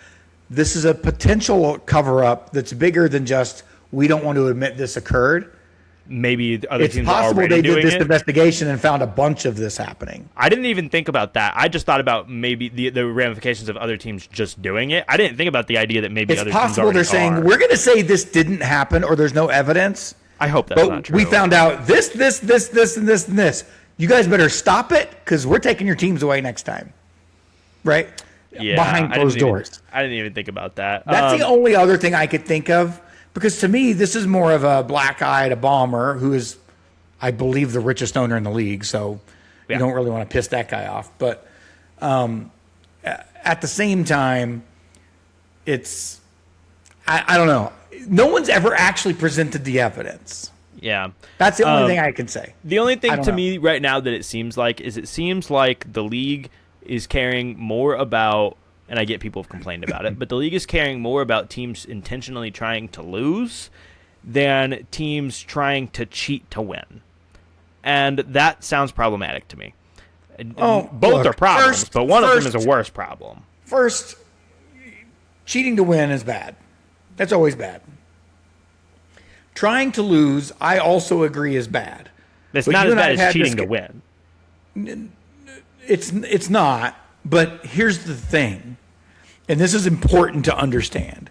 Speaker 2: This is a potential cover-up that's bigger than just we don't want to admit this occurred.
Speaker 1: maybe other
Speaker 2: It's
Speaker 1: teams are
Speaker 2: possible
Speaker 1: already
Speaker 2: they
Speaker 1: doing
Speaker 2: did this
Speaker 1: it.
Speaker 2: investigation and found a bunch of this happening.
Speaker 1: I didn't even think about that. I just thought about maybe the ramifications of other teams just doing it. I didn't think about the idea that maybe
Speaker 2: It's
Speaker 1: other teams
Speaker 2: possible
Speaker 1: already
Speaker 2: they're saying,
Speaker 1: are.
Speaker 2: we're going to say this didn't happen or there's no evidence.
Speaker 1: I hope that's not
Speaker 2: But
Speaker 1: true.
Speaker 2: we found out this, and this. You guys better stop it because we're taking your teams away next time. Right?
Speaker 1: Yeah,
Speaker 2: Behind closed doors.
Speaker 1: I didn't even think about that.
Speaker 2: That's the only other thing I could think of, because to me, this is more of a black-eyed bomber who is, I believe, the richest owner in the league. So you don't really want to piss that guy off. But at the same time, it's, I don't know. No one's ever actually presented the evidence.
Speaker 1: Yeah.
Speaker 2: That's the only thing I can say.
Speaker 1: The only thing to
Speaker 2: know.
Speaker 1: me right now that it seems like the league is caring more about, and I get people have complained about it, but the league is caring more about teams intentionally trying to lose than teams trying to cheat to win. And that sounds problematic to me. Both are problems, but one of them is a worse problem.
Speaker 2: First, cheating to win is bad. That's always bad. Trying to lose, I also agree, is bad.
Speaker 1: It's
Speaker 2: But
Speaker 1: not
Speaker 2: you
Speaker 1: as
Speaker 2: and I
Speaker 1: bad
Speaker 2: have
Speaker 1: as
Speaker 2: had
Speaker 1: cheating
Speaker 2: this-
Speaker 1: to win.
Speaker 2: It's not, but here's the thing, and this is important to understand.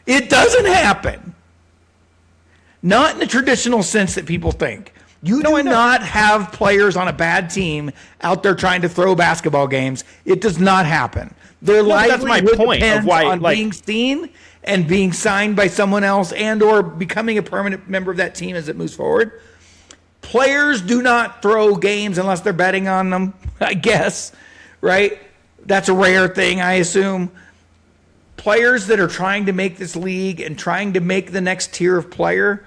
Speaker 2: It doesn't happen. Not in the traditional sense that people think. You do not have players on a bad team out there trying to throw basketball games. It does not happen. Their
Speaker 1: that's my
Speaker 2: livelihood
Speaker 1: point of
Speaker 2: depends
Speaker 1: why,
Speaker 2: on
Speaker 1: like-
Speaker 2: being seen and being signed by someone else and or becoming a permanent member of that team as it moves forward. Players do not throw games unless they're betting on them, I guess, right? That's a rare thing, I assume. Players that are trying to make this league and trying to make the next tier of player,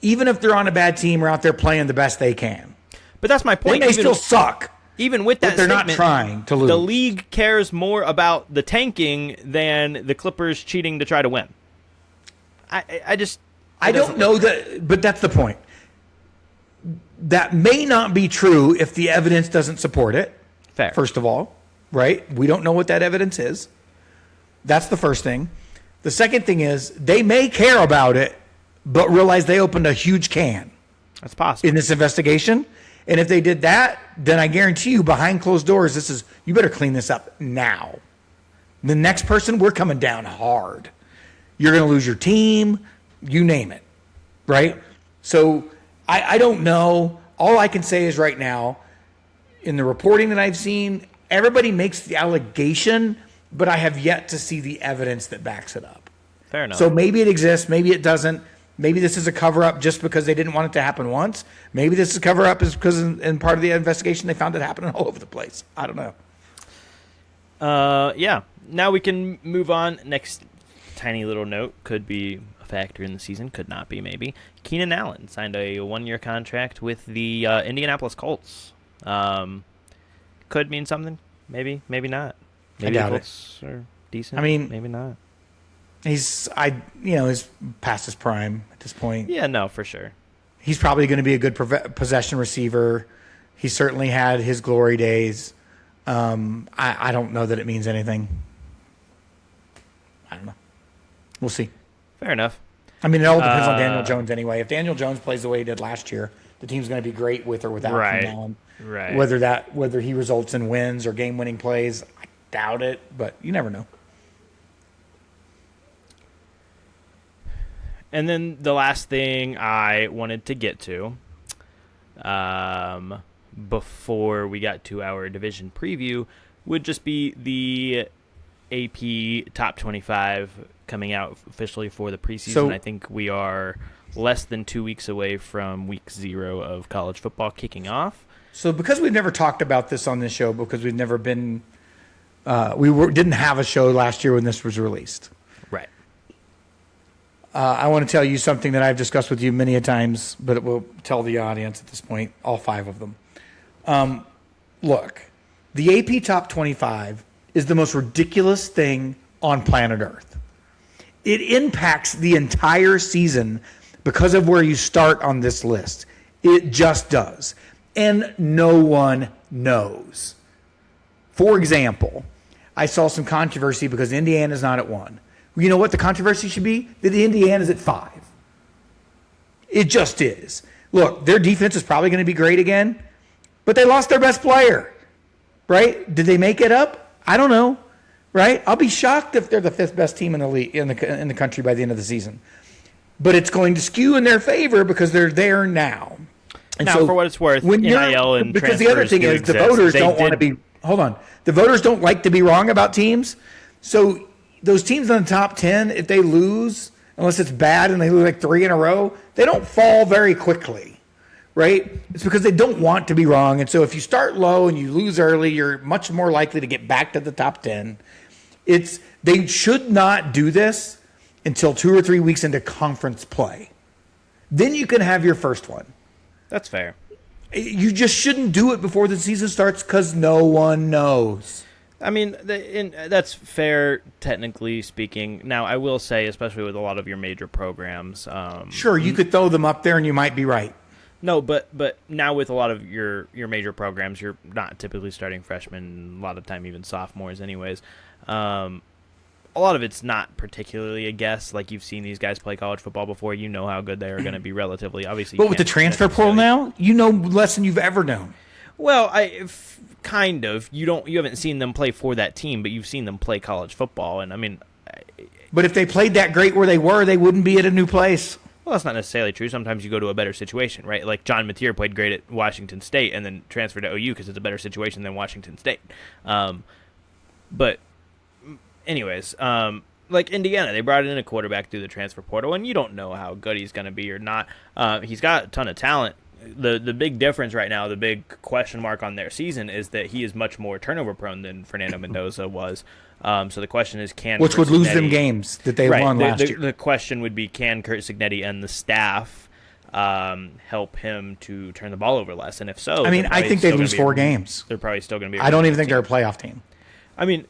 Speaker 2: even if they're on a bad team, are out there playing the best they can.
Speaker 1: But that's my
Speaker 2: They
Speaker 1: point.
Speaker 2: may still suck,
Speaker 1: Even with that
Speaker 2: but they're not
Speaker 1: statement,
Speaker 2: trying to lose.
Speaker 1: the league cares more about the tanking than the Clippers cheating to try to win. I
Speaker 2: don't know that, but that's the point. That may not be true if the evidence doesn't support it.
Speaker 1: Fair.
Speaker 2: First of all, right? We don't know what that evidence is. That's the first thing. The second thing is they may care about it, but realize they opened a huge can
Speaker 1: That's possible.
Speaker 2: in this investigation. And if they did that, then I guarantee you behind closed doors, you better clean this up now. The next person, we're coming down hard. You're going to lose your team, you name it, right? So I don't know. All I can say is right now, in the reporting that I've seen, everybody makes the allegation, but I have yet to see the evidence that backs it up.
Speaker 1: Fair enough.
Speaker 2: So maybe it exists, maybe it doesn't. Maybe this is a cover-up just because they didn't want it to happen once. Maybe this is a cover-up is because in part of the investigation they found it happening all over the place. I don't know.
Speaker 1: Yeah. Now we can move on. Next tiny little note could be a factor in the season, could not be maybe. Keenan Allen signed a one-year contract with the Indianapolis Colts. Could mean something. Maybe, maybe not. Maybe
Speaker 2: doubt
Speaker 1: the
Speaker 2: it.
Speaker 1: Colts are decent.
Speaker 2: I mean,
Speaker 1: maybe not.
Speaker 2: he's past his prime at this point.
Speaker 1: Yeah, no, for sure.
Speaker 2: He's probably going to be a good possession receiver. He certainly had his glory days. I don't know that it means anything. I don't know. We'll see.
Speaker 1: Fair enough.
Speaker 2: I mean, it all depends on Daniel Jones anyway. If Daniel Jones plays the way he did last year, the team's going to be great with or without Keenan Allen.
Speaker 1: Right.
Speaker 2: Whether he results in wins or game-winning plays, I doubt it, but you never know.
Speaker 1: And then the last thing I wanted to get to before we got to our division preview would just be the AP Top 25 coming out officially for the preseason.
Speaker 2: So-
Speaker 1: I think we are less than 2 weeks away from week 0 of college football kicking off.
Speaker 2: So because we've never talked about this on this show, because we've never been didn't have a show last year when this was released.
Speaker 1: Right.
Speaker 2: I want to tell you something that I've discussed with you many a times, but it will tell the audience at this point, all 5 of them. Look, the AP Top 25 is the most ridiculous thing on planet Earth. It impacts the entire season because of where you start on this list. It just does. And no one knows. For example, I saw some controversy because Indiana's not at 1. You know what the controversy should be? That Indiana's at 5. It just is. look, their defense is probably going to be great again, but they lost their best player, right? Did they make it up? I don't know, right? I'll be shocked if they're the 5th best team in the league, in the country by the end of the season. But it's going to skew in their favor because they're there now. And
Speaker 1: now,
Speaker 2: so
Speaker 1: for what it's worth, NIL and
Speaker 2: because the other thing is the voters don't want to be. Hold on, the voters don't like to be wrong about teams. So those teams in the top 10, if they lose, unless it's bad and they lose like 3 in a row, they don't fall very quickly, right? It's because they don't want to be wrong. And so if you start low and you lose early, you're much more likely to get back to the top 10. They should not do this until 2 or 3 weeks into conference play. Then you can have your first one.
Speaker 1: That's fair.
Speaker 2: You just shouldn't do it before the season starts because no one knows.
Speaker 1: I mean, that's fair, technically speaking. Now, I will say, especially with a lot of your major programs.
Speaker 2: Sure, you could throw them up there and you might be right.
Speaker 1: No, but now with a lot of your major programs, you're not typically starting freshmen, a lot of time even sophomores anyways. A lot of it's not particularly a guess. Like, you've seen these guys play college football before. You know how good they are going to be relatively. Obviously,
Speaker 2: but with the transfer portal now, you know less than you've ever known.
Speaker 1: Well, kind of. You haven't seen them play for that team, but you've seen them play college football. And I mean,
Speaker 2: but if they played that great where they were, they wouldn't be at a new place.
Speaker 1: Well, that's not necessarily true. Sometimes you go to a better situation, right? Like John Mateer played great at Washington State and then transferred to OU because it's a better situation than Washington State. But anyways, like Indiana, they brought in a quarterback through the transfer portal, and you don't know how good he's going to be or not. He's got a ton of talent. The big difference right now, the big question mark on their season is that he is much more turnover prone than Fernando Mendoza was. So the question is,
Speaker 2: which would lose them games that they won last year.
Speaker 1: The question would be, can Curt Cignetti and the staff help him to turn the ball over less? And if so,
Speaker 2: I mean, I think they lose 4 games.
Speaker 1: They're probably still going to be.
Speaker 2: I don't even think they're a playoff team.
Speaker 1: I mean,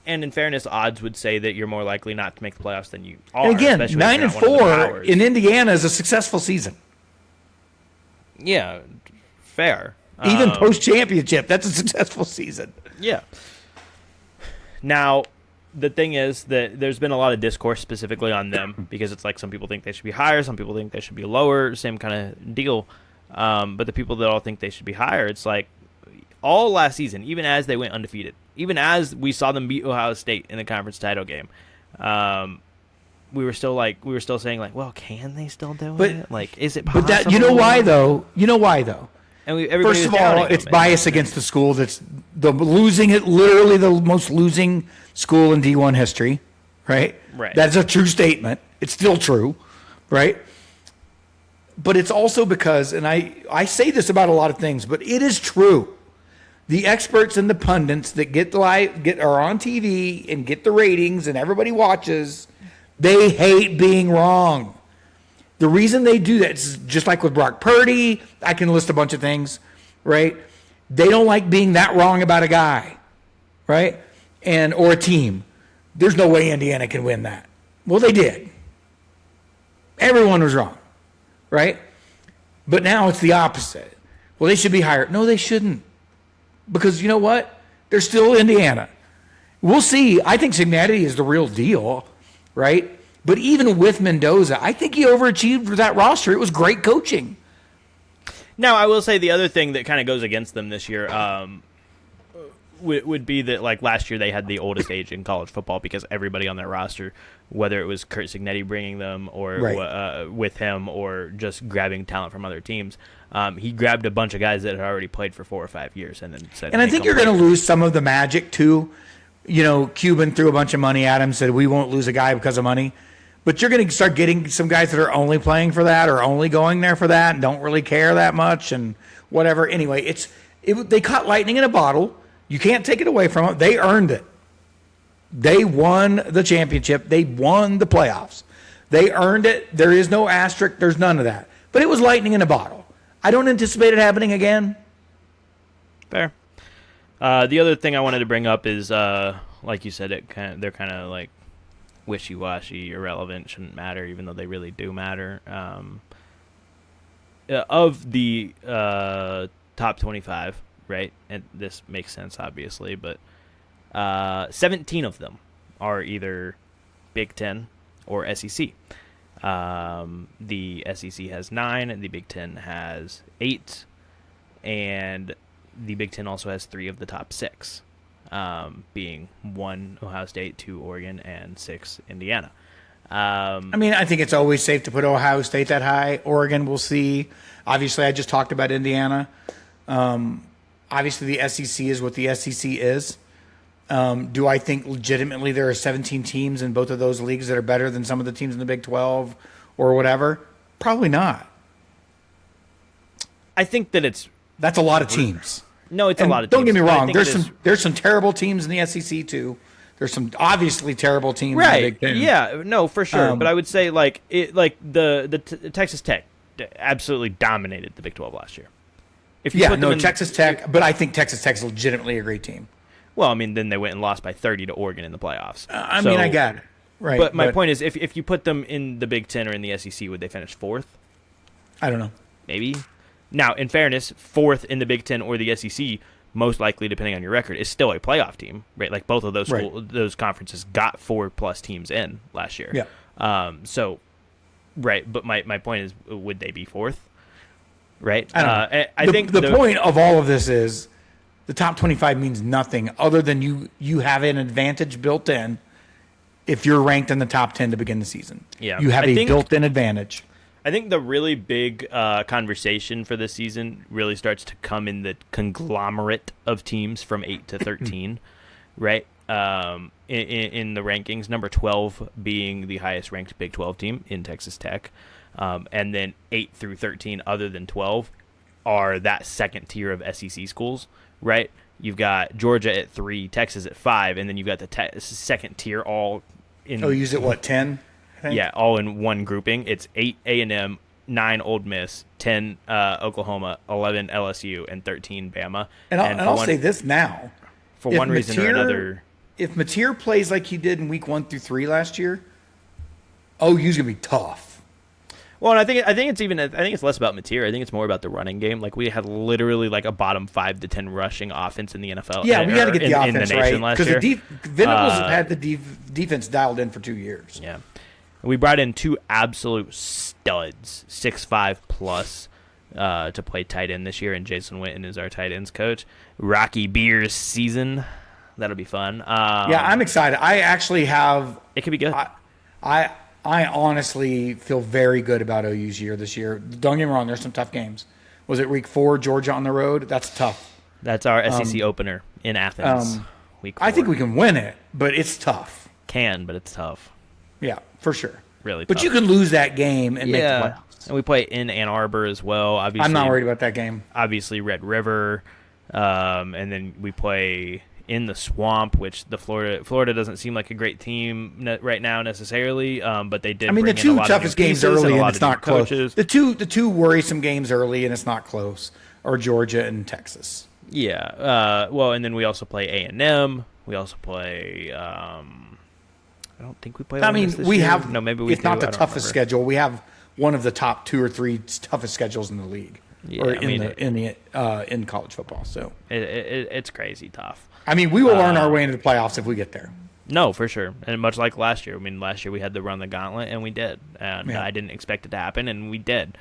Speaker 1: and in fairness, odds would say that you're more likely not to make the playoffs than you are.
Speaker 2: And again, 9-4 in Indiana is a successful season.
Speaker 1: Yeah, fair.
Speaker 2: Even post-championship, that's a successful season.
Speaker 1: Yeah. Now, the thing is that there's been a lot of discourse specifically on them because it's like some people think they should be higher, some people think they should be lower, same kind of deal. But the people that all think they should be higher, it's like all last season, even as they went undefeated, even as we saw them beat Ohio State in the conference title game, we were still saying like, well, can they still do it? Like, is it possible?
Speaker 2: But you know why though?
Speaker 1: And
Speaker 2: first of all, it's bias against the school that's literally the most losing school in D1 history, right?
Speaker 1: Right.
Speaker 2: That's a true statement. It's still true, right? But it's also because, and I say this about a lot of things, but it is true. The experts and the pundits that are on TV and get the ratings and everybody watches, they hate being wrong. The reason they do that is just like with Brock Purdy. I can list a bunch of things, right? They don't like being that wrong about a guy, right? Or a team. There's no way Indiana can win that. Well, they did. Everyone was wrong, right? But now it's the opposite. Well, they should be higher. No, they shouldn't. Because you know what? They're still Indiana. We'll see. I think Cignetti is the real deal, right? But even with Mendoza, I think he overachieved with that roster. It was great coaching.
Speaker 1: Now, I will say the other thing that kind of goes against them this year would be that, like, last year they had the oldest age in college football because everybody on their roster, whether it was Curt Cignetti bringing them or with him or just grabbing talent from other teams, he grabbed a bunch of guys that had already played for 4 or 5 years and then said.
Speaker 2: And I think you're going to lose some of the magic too. You know, Cuban threw a bunch of money at him, said we won't lose a guy because of money. But you're going to start getting some guys that are only playing for that or only going there for that and don't really care that much and whatever. Anyway, they caught lightning in a bottle. You can't take it away from them. They earned it. They won the championship. They won the playoffs. They earned it. There is no asterisk. There's none of that. But it was lightning in a bottle. I don't anticipate it happening again.
Speaker 1: Fair. The other thing I wanted to bring up is, like you said, they're kind of like wishy-washy, irrelevant, shouldn't matter, even though they really do matter. Of the top 25, right? And this makes sense, obviously, but 17 of them are either Big Ten or SEC. The SEC has 9, and the Big Ten has 8, and the Big Ten also has 3 of the top 6, being 1 Ohio State, 2 Oregon, and 6 Indiana.
Speaker 2: I mean, I think it's always safe to put Ohio State that high. Oregon, we'll see. Obviously, I just talked about Indiana. Obviously, the SEC is what the SEC is. Do I think legitimately there are 17 teams in both of those leagues that are better than some of the teams in the Big 12 or whatever? Probably not.
Speaker 1: I think that
Speaker 2: that's a lot of teams.
Speaker 1: No, it's a lot of teams.
Speaker 2: Don't get me wrong. There's some terrible teams in the SEC too. There's some obviously terrible teams in the Big Ten.
Speaker 1: Yeah, no, for sure. But I would say the Texas Tech absolutely dominated the Big 12 last year.
Speaker 2: Texas Tech, but I think Texas Tech is legitimately a great team.
Speaker 1: Well, I mean, then they went and lost by 30 to Oregon in the playoffs.
Speaker 2: I mean, I got it. Right.
Speaker 1: But my point is, if you put them in the Big Ten or in the SEC, would they finish 4th?
Speaker 2: I don't know.
Speaker 1: Maybe. Now, in fairness, 4th in the Big Ten or the SEC, most likely, depending on your record, is still a playoff team, right? Like both of those those conferences got 4+ teams in last year.
Speaker 2: Yeah.
Speaker 1: Right. But my point is, would they be 4th? Right.
Speaker 2: I don't know. I think the point of all of this is the top 25 means nothing other than you have an advantage built in if you're ranked in the top 10 to begin the season.
Speaker 1: Yeah.
Speaker 2: You have a built-in advantage.
Speaker 1: I think the really big conversation for this season really starts to come in the conglomerate of teams from 8 to 13, right? In the rankings, number 12 being the highest ranked Big 12 team in Texas Tech, and then 8 through 13 other than 12 are that second tier of SEC schools, right? You've got Georgia at 3, Texas at 5, and then you've got the second tier all in.
Speaker 2: Oh, use it what, 10?
Speaker 1: Yeah, all in one grouping. It's 8 A&M, 9 Ole Miss, 10 Oklahoma, 11 LSU, and 13 Bama.
Speaker 2: And I'll say this now:
Speaker 1: for one reason or another,
Speaker 2: if Mateer plays like he did in week 1 through 3 last year, OU's gonna be tough.
Speaker 1: Well, and I think it's less about Mateer. I think it's more about the running game. Like we had literally like a bottom 5 to 10 rushing offense in the NFL.
Speaker 2: Yeah, we got to get the offense right
Speaker 1: because
Speaker 2: Venables have had the defense dialed in for 2 years.
Speaker 1: Yeah, we brought in 2 absolute studs, 6'5" plus, to play tight end this year, and Jason Witten is our tight ends coach. Rocky Beers season, that'll be fun.
Speaker 2: Yeah, I'm excited. I actually have.
Speaker 1: It could be good.
Speaker 2: I honestly feel very good about OU's year this year. Don't get me wrong, there's some tough games. Was it week 4, Georgia on the road? That's tough.
Speaker 1: That's our SEC opener in Athens. Week 4.
Speaker 2: I think we can win it, but it's tough.
Speaker 1: But it's tough.
Speaker 2: Yeah, for sure.
Speaker 1: Really tough.
Speaker 2: But you can lose that game and make the playoffs.
Speaker 1: And we play in Ann Arbor as well. Obviously,
Speaker 2: I'm not worried about that game.
Speaker 1: Obviously, Red River. And then we play in the Swamp, which Florida doesn't seem like a great team right now necessarily, but they did.
Speaker 2: I mean, the 2 toughest games early, and it's not close. The two worrisome games early, and it's not close, are Georgia and Texas.
Speaker 1: Yeah. Well, and then we also play A&M. We also play. I don't think we play.
Speaker 2: I mean, we
Speaker 1: year.
Speaker 2: have.
Speaker 1: No, maybe we.
Speaker 2: It's not the toughest schedule. We have one of the top 2 or 3 toughest schedules in the league, in college football. So
Speaker 1: it's crazy tough.
Speaker 2: I mean, we will earn our way into the playoffs if we get there.
Speaker 1: No, for sure. And much like last year. I mean, last year we had to run the gauntlet, and we did. And I didn't expect it to happen, and we did.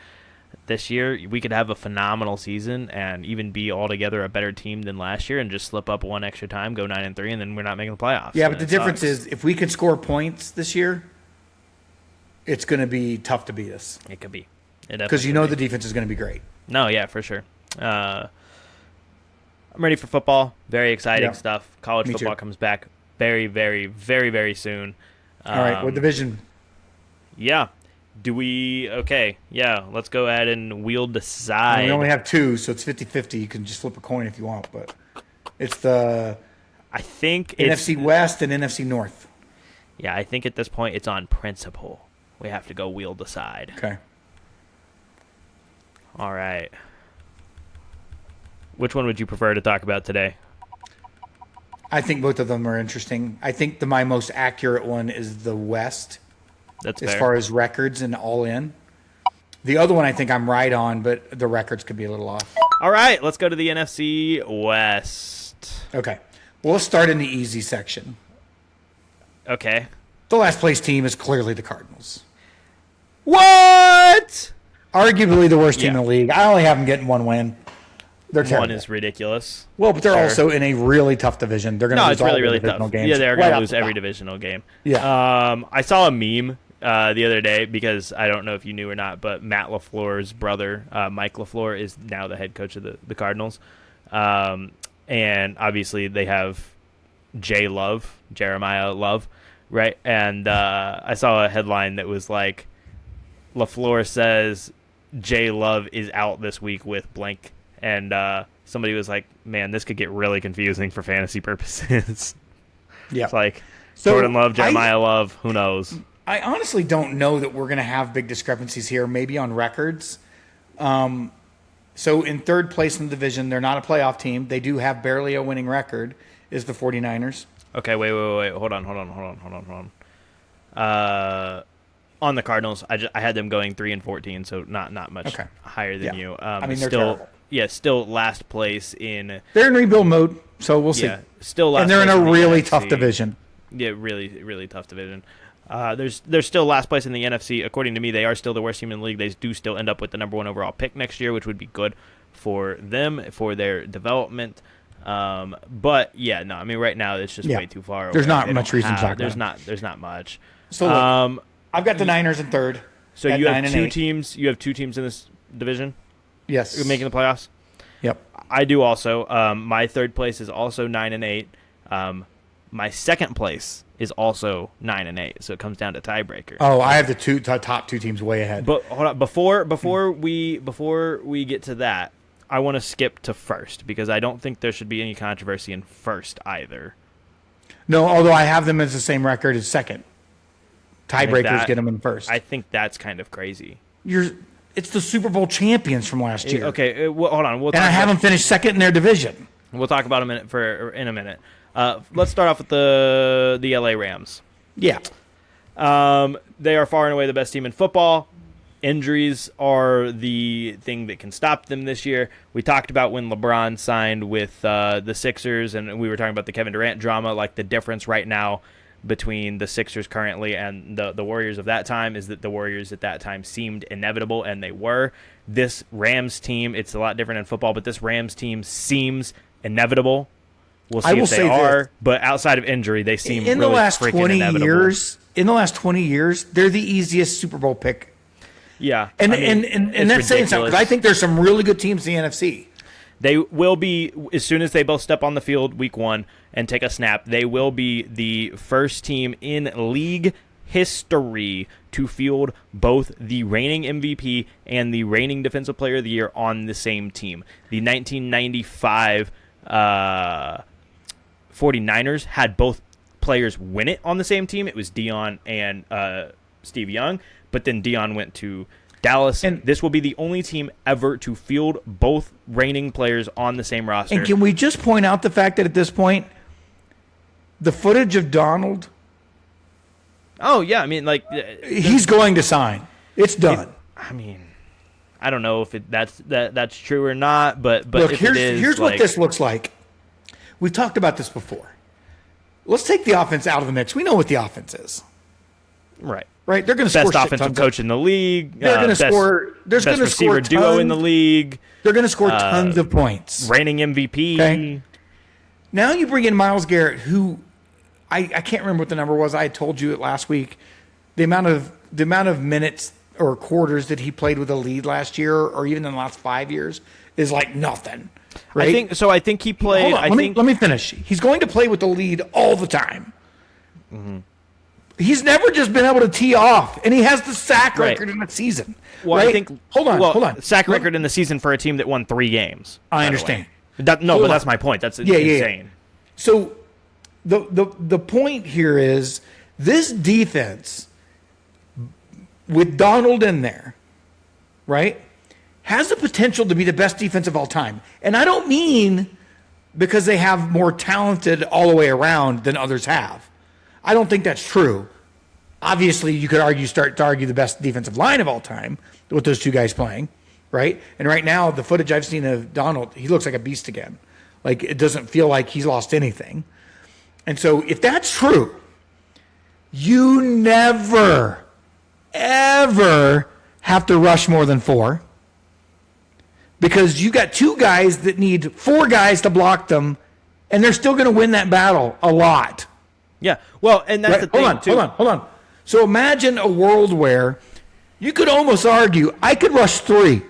Speaker 1: This year, we could have a phenomenal season and even be altogether a better team than last year and just slip up one extra time, go 9-3, and then we're not making the playoffs.
Speaker 2: Yeah, but the difference is if we could score points this year, it's going to be tough to beat us.
Speaker 1: It could be.
Speaker 2: Because the defense is going to be great.
Speaker 1: No, yeah, for sure. I'm ready for football. Very exciting stuff. College football comes back very, very, very, very soon.
Speaker 2: All right, what division?
Speaker 1: Yeah. Okay, yeah, let's go ahead and we'll decide.
Speaker 2: We only have 2, so it's 50-50. You can just flip a coin if you want, but it's the NFC West and NFC North.
Speaker 1: Yeah, I think at this point it's on principle. We have to go wheel decide.
Speaker 2: Okay.
Speaker 1: All right. Which one would you prefer to talk about today?
Speaker 2: I think both of them are interesting. I think my most accurate one is the West.
Speaker 1: That's
Speaker 2: as
Speaker 1: fair.
Speaker 2: Far as records and all in. The other one I think I'm right on, but the records could be a little off.
Speaker 1: All right, let's go to the NFC West.
Speaker 2: Okay. Well, let's start in the easy section.
Speaker 1: Okay.
Speaker 2: The last place team is clearly the Cardinals.
Speaker 1: What?
Speaker 2: Arguably the worst team
Speaker 1: Yeah.
Speaker 2: in the league. I only have them getting one win. They're terrible.
Speaker 1: One is ridiculous.
Speaker 2: Well, but they're also in a really tough division. They're going to lose
Speaker 1: No, it's really,
Speaker 2: all
Speaker 1: really
Speaker 2: their divisional
Speaker 1: tough.
Speaker 2: games.
Speaker 1: Yeah, they're
Speaker 2: right
Speaker 1: going to
Speaker 2: off
Speaker 1: lose
Speaker 2: the
Speaker 1: every
Speaker 2: bat.
Speaker 1: divisional game.
Speaker 2: Yeah.
Speaker 1: I saw a meme the other day because I don't know if you knew or not, but Matt LaFleur's brother, Mike LaFleur, is now the head coach of the Cardinals. And obviously they have Jeremiah Love, right? And I saw a headline that was like, LaFleur says J Love is out this week with blank. And somebody was like, man, this could get really confusing for fantasy purposes.
Speaker 2: Yeah.
Speaker 1: It's like
Speaker 2: So
Speaker 1: Jordan Love, Jeremiah Love, who knows?
Speaker 2: I honestly don't know that we're going to have big discrepancies here, maybe on records. So in third place in the division, they're not a playoff team. They do have barely a winning record, is the 49ers.
Speaker 1: Okay, wait. Hold on. On the Cardinals, I had them going 3-14, so not much higher than you.
Speaker 2: I mean, they're
Speaker 1: still,
Speaker 2: terrible.
Speaker 1: Yeah, still last place in.
Speaker 2: They're in rebuild mode, so we'll see.
Speaker 1: Yeah, still last.
Speaker 2: And they're in
Speaker 1: place
Speaker 2: a
Speaker 1: the
Speaker 2: really
Speaker 1: NFC.
Speaker 2: tough division.
Speaker 1: Yeah, really tough division. They're still last place in the NFC. According to me, they are still the worst team in the league. They do still end up with the number 1 overall pick next year, which would be good for them, for their development. But yeah, no, I mean right now it's just way too far away.
Speaker 2: There's not much reason to talk about.
Speaker 1: There's not much.
Speaker 2: So look, I've got the Niners in third.
Speaker 1: So you have
Speaker 2: 9-8.
Speaker 1: teams. You have 2 teams in this division.
Speaker 2: Yes.
Speaker 1: You're making the playoffs.
Speaker 2: Yep.
Speaker 1: I do also. My third place is also 9-8. My second place is also 9-8. So it comes down to tiebreaker.
Speaker 2: Oh, I have the top 2 teams way ahead.
Speaker 1: But hold on, before we get to that, I want to skip to first because I don't think there should be any controversy in first either.
Speaker 2: No, although I have them as the same record as second. Tiebreakers get them in first.
Speaker 1: I think that's kind of crazy.
Speaker 2: It's the Super Bowl champions from last year.
Speaker 1: Okay, well, hold on.
Speaker 2: And I have them finished second in their division.
Speaker 1: We'll talk about them in a minute. Let's start off with the LA Rams.
Speaker 2: Yeah.
Speaker 1: They are far and away the best team in football. Injuries are the thing that can stop them this year. We talked about when LeBron signed with the Sixers, and we were talking about the Kevin Durant drama. Like the difference right now between the Sixers currently and the Warriors of that time is that the Warriors at that time seemed inevitable, and they were. This Rams team, it's a lot different in football, but this Rams team seems inevitable. We'll see if they are, but outside of injury, they seem
Speaker 2: in
Speaker 1: really
Speaker 2: the last
Speaker 1: freaking
Speaker 2: 20
Speaker 1: inevitable.
Speaker 2: years. In the last 20 years, they're the easiest Super Bowl pick.
Speaker 1: Yeah,
Speaker 2: And
Speaker 1: I mean,
Speaker 2: and that's saying something. 'Cause I think there's some really good teams in the NFC.
Speaker 1: They will be, as soon as they both step on the field week 1 and take a snap, they will be the first team in league history to field both the reigning MVP and the reigning Defensive Player of the Year on the same team. The 1995 49ers had both players win it on the same team. It was Dion and Steve Young, but then Dion went to Dallas, and this will be the only team ever to field both reigning players on the same roster.
Speaker 2: And can we just point out the fact that at this point, the footage of Donald,
Speaker 1: oh yeah, I mean, like
Speaker 2: he's going to sign. It's done.
Speaker 1: I mean, I don't know if that's true or not, but
Speaker 2: look,
Speaker 1: if
Speaker 2: here's what this looks like. We've talked about this before. Let's take the offense out of the mix. We know what the offense is.
Speaker 1: Right.
Speaker 2: Right, they're going to score
Speaker 1: best offensive coach in the league.
Speaker 2: They're going to score. There's going to score
Speaker 1: receiver duo in the league.
Speaker 2: They're going to score tons of points.
Speaker 1: Reigning MVP.
Speaker 2: Okay. Now you bring in Myles Garrett, who I can't remember what the number was. I had told you it last week. The amount of minutes or quarters that he played with a lead last year, or even in the last 5 years, is like nothing. Right?
Speaker 1: I think he played.
Speaker 2: Hold on, let me finish. He's going to play with the lead all the time. Mm-hmm. He's never just been able to tee off, and he has the sack record in the season.
Speaker 1: Well,
Speaker 2: right?
Speaker 1: I think.
Speaker 2: Hold on.
Speaker 1: Sack record in the season for a team that won 3 games.
Speaker 2: I understand.
Speaker 1: But that's my point. That's insane.
Speaker 2: Yeah. So the point here is this defense with Donald in there, right, has the potential to be the best defense of all time. And I don't mean because they have more talented all the way around than others have. I don't think that's true. Obviously, you could start to argue the best defensive line of all time with those 2 guys playing, right? And right now, the footage I've seen of Donald, he looks like a beast again. Like, it doesn't feel like he's lost anything. And so if that's true, you never ever have to rush more than 4 because you got 2 guys that need 4 guys to block them, and they're still going to win that battle a lot.
Speaker 1: Yeah. Well, and that's the thing.
Speaker 2: Hold on. So imagine a world where you could almost argue I could rush 3.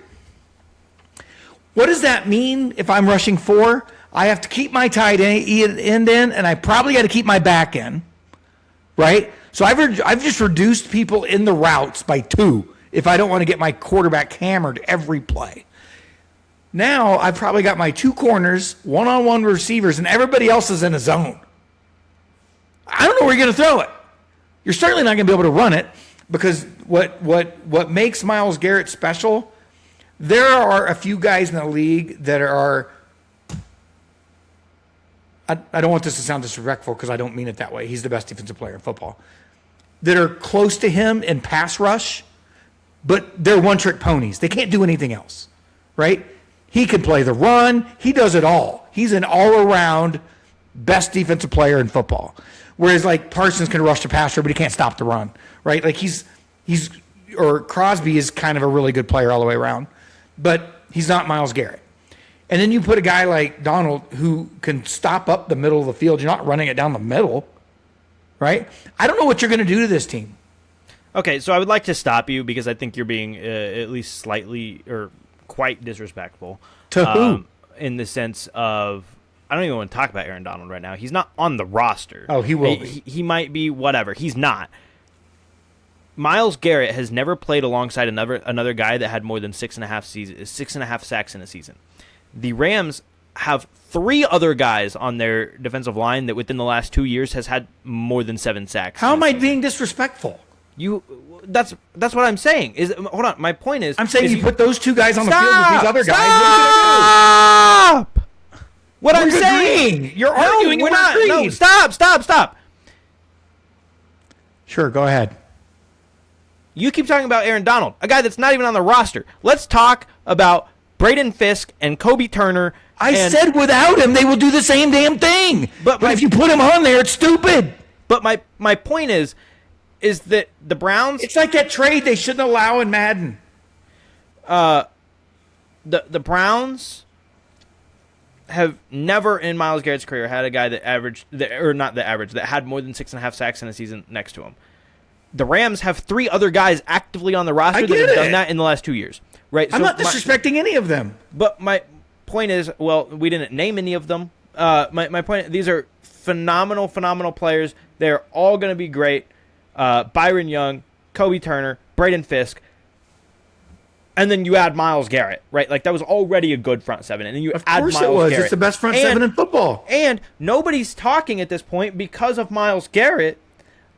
Speaker 2: What does that mean if I'm rushing 4? I have to keep my tight end in, and I probably got to keep my back in, right? So I've just reduced people in the routes by 2 if I don't want to get my quarterback hammered every play. Now I've probably got my 2 corners, one-on-one receivers, and everybody else is in a zone. I don't know where you're going to throw it. You're certainly not going to be able to run it because what makes Myles Garrett special, there are a few guys in the league that are, I don't want this to sound disrespectful because I don't mean it that way. He's the best defensive player in football. That are close to him in pass rush, but they're one-trick ponies. They can't do anything else, right? He can play the run. He does it all. He's an all-around best defensive player in football. Whereas like Parsons can rush the passer, but he can't stop the run, right? Like or Crosby is kind of a really good player all the way around, but he's not Myles Garrett. And then you put a guy like Donald who can stop up the middle of the field. You're not running it down the middle, right? I don't know what you're going to do to this team.
Speaker 1: Okay, so I would like to stop you because I think you're being at least slightly or quite disrespectful.
Speaker 2: To who?
Speaker 1: In the sense of, I don't even want to talk about Aaron Donald right now. He's not on the roster.
Speaker 2: Oh, he will be.
Speaker 1: He might be, whatever. He's not. Myles Garrett has never played alongside another guy that had more than 6.5 sacks in a season. The Rams have 3 other guys on their defensive line that within the last 2 years has had more than 7 sacks.
Speaker 2: How am I being disrespectful?
Speaker 1: That's what I'm saying. Hold on. My point is,
Speaker 2: I'm saying you put those 2 guys on the field with these other guys.
Speaker 1: Stop! What I'm saying.
Speaker 2: Agreeing. You're arguing.
Speaker 1: We're not. No, stop.
Speaker 2: Sure, go ahead.
Speaker 1: You keep talking about Aaron Donald, a guy that's not even on the roster. Let's talk about Braden Fisk and Kobe Turner.
Speaker 2: I said without him, they will do the same damn thing. But if you put him on there, it's stupid.
Speaker 1: But my point is that the Browns...
Speaker 2: It's like that trade they shouldn't allow in Madden.
Speaker 1: The Browns have never in Myles Garrett's career had a guy that that had more than 6.5 sacks in a season next to him. The Rams have 3 other guys actively on the roster that have done that in the last 2 years. Right?
Speaker 2: I'm not disrespecting any of them.
Speaker 1: But my point is, well, we didn't name any of them. My point, these are phenomenal players. They're all going to be great. Byron Young, Kobe Turner, Braden Fisk. And then you add Myles Garrett, right? Like, that was already a good front 7. And then you add Myles Garrett. Of course it was.
Speaker 2: It's the best front 7 in football.
Speaker 1: And nobody's talking at this point because of Myles Garrett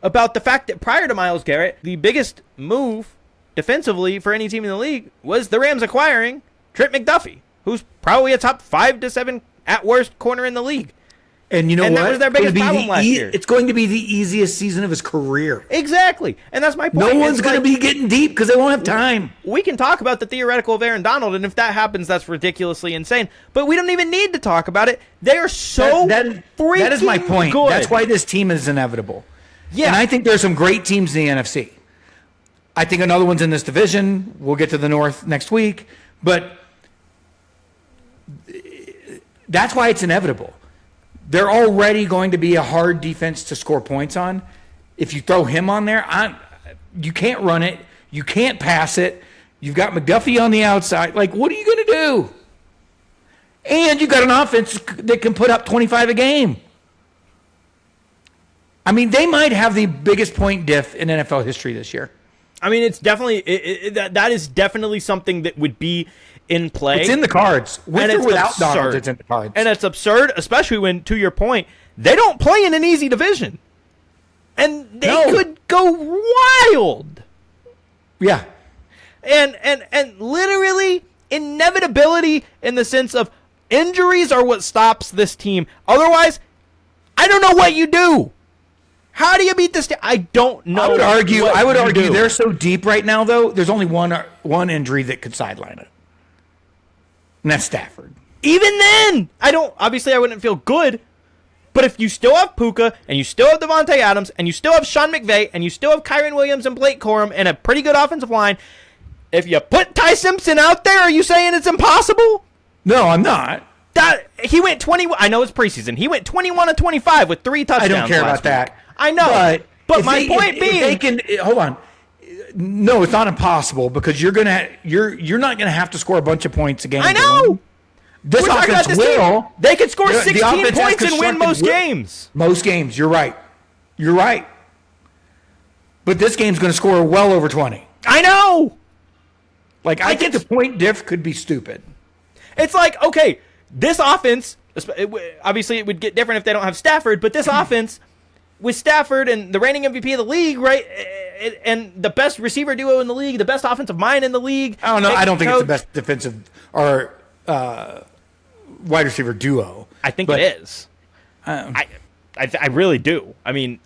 Speaker 1: about the fact that prior to Myles Garrett, the biggest move defensively for any team in the league was the Rams acquiring Trent McDuffie, who's probably a top 5 to 7 at worst corner in the league.
Speaker 2: And you know what?
Speaker 1: That was their biggest problem last year.
Speaker 2: It's going to be the easiest season of his career.
Speaker 1: Exactly. And that's my point.
Speaker 2: No one's going to be getting deep because they won't have time.
Speaker 1: We can talk about the theoretical of Aaron Donald, and if that happens, that's ridiculously insane. But we don't even need to talk about it. They are so freaking
Speaker 2: That is my point.
Speaker 1: Good.
Speaker 2: That's why this team is inevitable.
Speaker 1: Yeah.
Speaker 2: And I think there's some great teams in the NFC. I think another one's in this division. We'll get to the North next week. But that's why it's inevitable. They're already going to be a hard defense to score points on. If you throw him on there, you can't run it. You can't pass it. You've got McDuffie on the outside. Like, what are you going to do? And you've got an offense that can put up 25 a game. I mean, they might have the biggest point diff in NFL history this year.
Speaker 1: I mean, it's definitely that is definitely something that would be in play.
Speaker 2: It's in the cards. With or without Donald, it's in the cards.
Speaker 1: And it's absurd, especially when, to your point, they don't play in an easy division. And they could go wild.
Speaker 2: Yeah.
Speaker 1: And literally inevitability in the sense of injuries are what stops this team. Otherwise, I don't know what you do. How do you beat this team? I don't know.
Speaker 2: I would argue they're so deep right now, though, there's only one injury that could sideline it. And that's Stafford.
Speaker 1: Even then, I wouldn't feel good. But if you still have Puka, and you still have Devontae Adams, and you still have Sean McVay, and you still have Kyron Williams and Blake Corum, and a pretty good offensive line, if you put Ty Simpson out there, are you saying it's impossible?
Speaker 2: No, I'm not.
Speaker 1: He went 21. I know it's preseason. He went 21-25 with 3 touchdowns.
Speaker 2: I don't care
Speaker 1: last
Speaker 2: about that.
Speaker 1: week. I know. But my point being,
Speaker 2: if they can hold on. No, it's not impossible because you're not gonna have to score a bunch of points a game.
Speaker 1: I know.
Speaker 2: This offense will.
Speaker 1: Team. They could score 16 points and win most games.
Speaker 2: Most games. You're right. You're right. But this game's going to score well over 20.
Speaker 1: I know.
Speaker 2: Like I think the point diff could be stupid.
Speaker 1: It's like, okay, this offense, obviously it would get different if they don't have Stafford, but this offense with Stafford and the reigning MVP of the league, right, and the best receiver duo in the league, the best offensive mind in the league.
Speaker 2: I don't know. I don't think it's the best defensive or wide receiver duo.
Speaker 1: I think it is. I really do. I mean,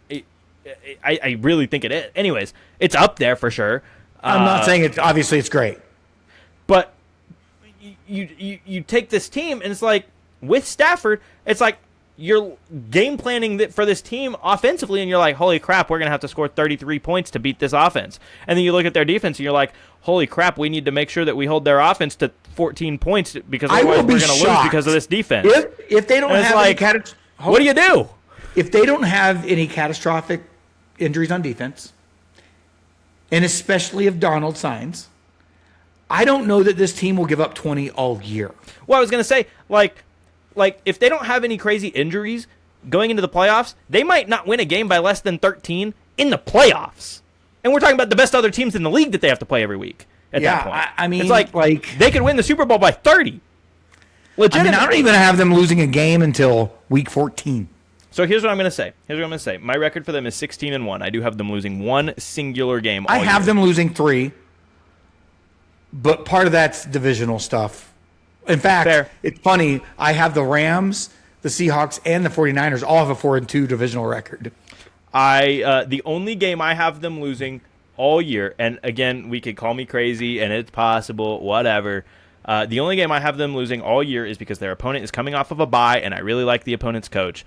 Speaker 1: I really think it is. Anyways, it's up there for sure.
Speaker 2: I'm not saying it's obviously it's great,
Speaker 1: but you take this team and it's like with Stafford, it's like you're game planning for this team offensively, and you're like, holy crap, we're gonna have to score 33 points to beat this offense. And then you look at their defense and you're like, holy crap, we need to make sure that we hold their offense to 14 points because otherwise we're gonna lose because of this defense.
Speaker 2: If they don't have
Speaker 1: like, what do you do?
Speaker 2: If they don't have any catastrophic injuries on defense, and especially if Donald signs, I don't know that this team will give up 20 all year.
Speaker 1: Well, I was going to say, like if they don't have any crazy injuries going into the playoffs, they might not win a game by less than 13 in the playoffs. And we're talking about the best other teams in the league that they have to play every week at that point.
Speaker 2: I mean,
Speaker 1: it's like they could win the Super Bowl by 30. Legitimately.
Speaker 2: I don't even have them losing a game until week 14.
Speaker 1: So here's what I'm going to say. My record for them is 16-1. I do have them losing one singular game.
Speaker 2: I have them losing 3, but part of that's divisional stuff. In fact, It's funny. I have the Rams, the Seahawks, and the 49ers all have a 4-2 divisional record.
Speaker 1: The only game I have them losing all year, and again, we could call me crazy, and it's possible, whatever. The only game I have them losing all year is because their opponent is coming off of a bye, and I really like the opponent's coach.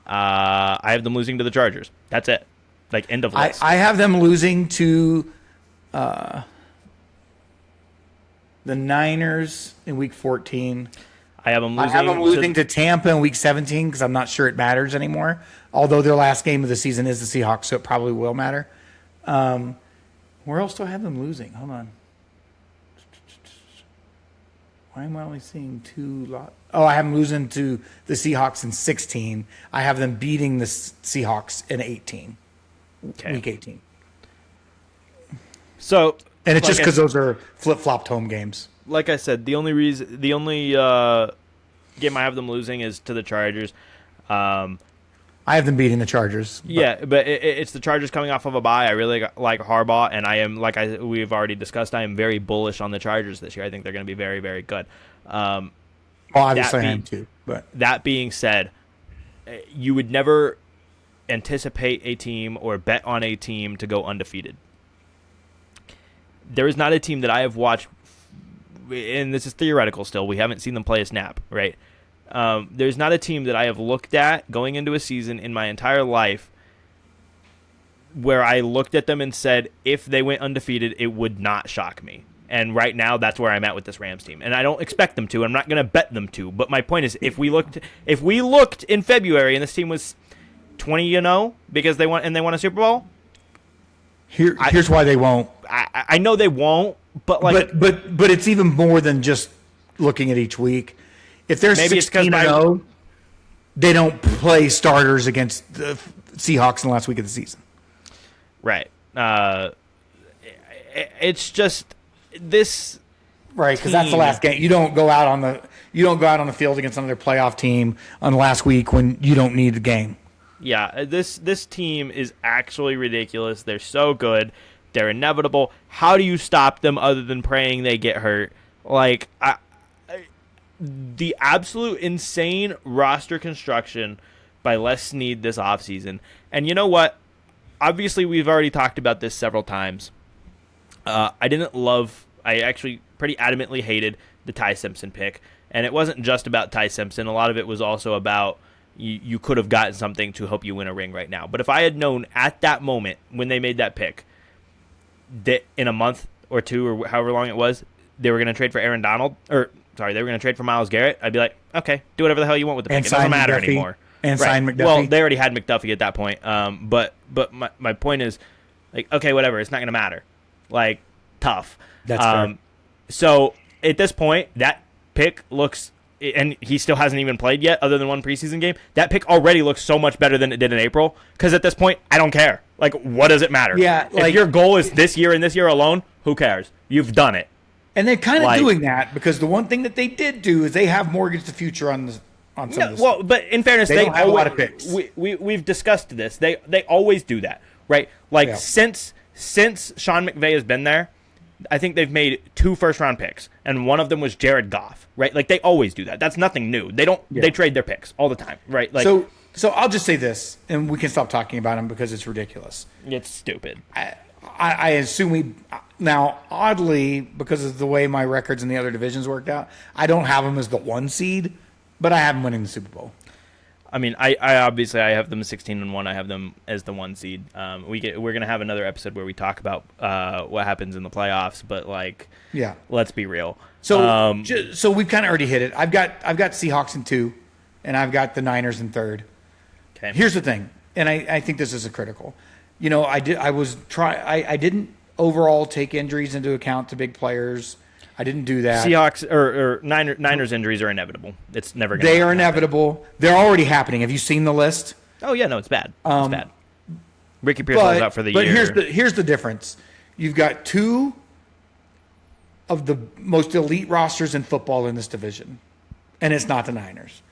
Speaker 1: I have them losing to the Chargers. That's it. Like, end of list.
Speaker 2: I have them losing to the Niners in week 14.
Speaker 1: I have them
Speaker 2: losing to Tampa in week 17 because I'm not sure it matters anymore. Although their last game of the season is the Seahawks, so it probably will matter. Where else do I have them losing? Hold on. Why am I only seeing 2 Oh, I have them losing to the Seahawks in 16. I have them beating the Seahawks in 18. Okay. Week 18.
Speaker 1: So,
Speaker 2: and it's just because those are flip-flopped home games.
Speaker 1: Like I said, the only game I have them losing is to the Chargers.
Speaker 2: I have them beating the Chargers.
Speaker 1: Yeah, but it's the Chargers coming off of a bye. I really like Harbaugh, and I am, we've already discussed, I am very bullish on the Chargers this year. I think they're going to be very, very good.
Speaker 2: Well, obviously I am too. But
Speaker 1: that being said, you would never anticipate a team or bet on a team to go undefeated. There is not a team that I have watched, and this is theoretical still, we haven't seen them play a snap, right? There's not a team that I have looked at going into a season in my entire life where I looked at them and said, if they went undefeated, it would not shock me. And right now, that's where I'm at with this Rams team. And I don't expect them to. I'm not going to bet them to. But my point is, if we looked in February and this team was 20-0 because they won a Super Bowl,
Speaker 2: here's why they won't.
Speaker 1: I know they won't, but
Speaker 2: but it's even more than just looking at each week. If they're 16-0, they don't play starters against the Seahawks in the last week of the season.
Speaker 1: Right. It's just this.
Speaker 2: Right, because that's the last game. You don't go out on the field against another playoff team on the last week when you don't need the game.
Speaker 1: Yeah, this team is actually ridiculous. They're so good. They're inevitable. How do you stop them other than praying they get hurt? Like, the absolute insane roster construction by Les Snead this offseason. And you know what? Obviously, we've already talked about this several times. I actually pretty adamantly hated the Ty Simpson pick. And it wasn't just about Ty Simpson. A lot of it was also about, you could have gotten something to help you win a ring right now. But if I had known at that moment when they made that pick that in a month or two or however long it was, they were going to trade for Aaron Donald, they were going to trade for Myles Garrett, I'd be like, okay, do whatever the hell you want with the pick. It doesn't matter anymore.
Speaker 2: And sign McDuffie.
Speaker 1: Well, they already had McDuffie at that point. But my point is, like, okay, whatever. It's not going to matter. Like, tough.
Speaker 2: That's fair.
Speaker 1: So at this point, that pick looks, and he still hasn't even played yet other than one preseason game. That pick already looks so much better than it did in April. Because at this point, I don't care. Like, what does it matter?
Speaker 2: Yeah,
Speaker 1: if your goal is this year and this year alone, who cares? You've done it.
Speaker 2: And they're kind of doing that because the one thing that they did do is they have mortgaged the future on some of this.
Speaker 1: Well, but in fairness,
Speaker 2: they don't have a lot of picks.
Speaker 1: We've discussed this. They always do that, right? Like since Sean McVay has been there, I think they've made 2 first-round picks, and one of them was Jared Goff, right? Like they always do that. That's nothing new. They don't. Yeah. They trade their picks all the time, right? Like
Speaker 2: so I'll just say this, and we can stop talking about them because it's ridiculous.
Speaker 1: It's stupid.
Speaker 2: I assume now, oddly, because of the way my records in the other divisions worked out, I don't have them as the 1 seed, but I have them winning the Super Bowl.
Speaker 1: I mean, I obviously I have them 16-1. I have them as the 1 seed. We're gonna have another episode where we talk about what happens in the playoffs, but let's be real.
Speaker 2: So so we've kind of already hit it. I've got Seahawks in 2, and I've got the Niners in 3rd.
Speaker 1: Okay.
Speaker 2: Here's the thing, and I think this is a critical. You know, I didn't overall take injuries into account to big players. I didn't do that.
Speaker 1: Seahawks or Niners injuries are inevitable. It's never going to happen.
Speaker 2: They are inevitable. They're already happening. Have you seen the list?
Speaker 1: Oh, yeah, no, it's bad. It's bad. Ricky Pearsall's out for the year.
Speaker 2: But here's the difference. You've got 2 of the most elite rosters in football in this division, and it's not the Niners.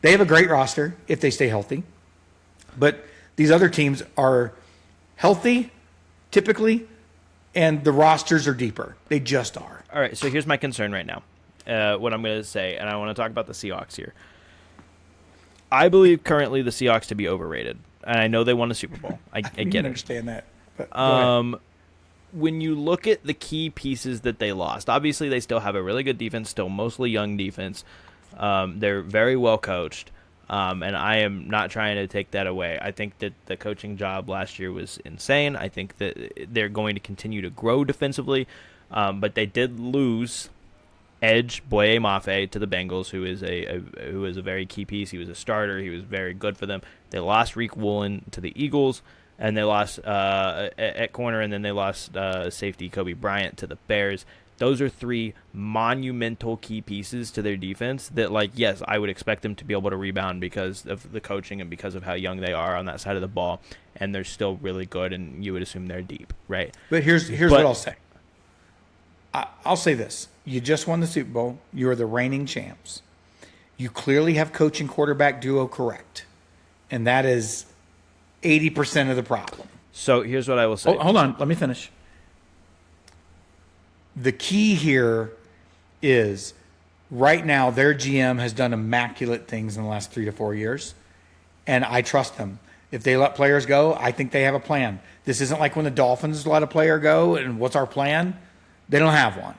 Speaker 2: They have a great roster if they stay healthy, but these other teams are healthy, typically, and the rosters are deeper. They just are.
Speaker 1: All right, so here's my concern right now. What I'm going to say, and I want to talk about the Seahawks here. I believe currently the Seahawks to be overrated, and I know they won a Super Bowl. I get it.
Speaker 2: I understand that. But
Speaker 1: when you look at the key pieces that they lost, obviously they still have a really good defense, still mostly young defense. They're very well coached. And I am not trying to take that away. I think that the coaching job last year was insane. I think that they're going to continue to grow defensively. But they did lose edge Boye Mafe to the Bengals, who is a very key piece. He was a starter. He was very good for them. They lost Reek Woolen to the Eagles, and they lost at corner, and then they lost safety Kobe Bryant to the Bears. Those are 3 monumental key pieces to their defense that, like, yes, I would expect them to be able to rebound because of the coaching and because of how young they are on that side of the ball, and they're still really good, and you would assume they're deep, right?
Speaker 2: But here's what I'll say. I'll say this. You just won the Super Bowl. You're the reigning champs. You clearly have coach and quarterback duo correct, and that is 80% of the problem.
Speaker 1: So here's what I will say.
Speaker 2: Hold on. Let me finish. The key here is right now their GM has done immaculate things in the last 3 to 4 years, and I trust them. If they let players go, I think they have a plan. This isn't like when the Dolphins let a player go and what's our plan? They don't have one.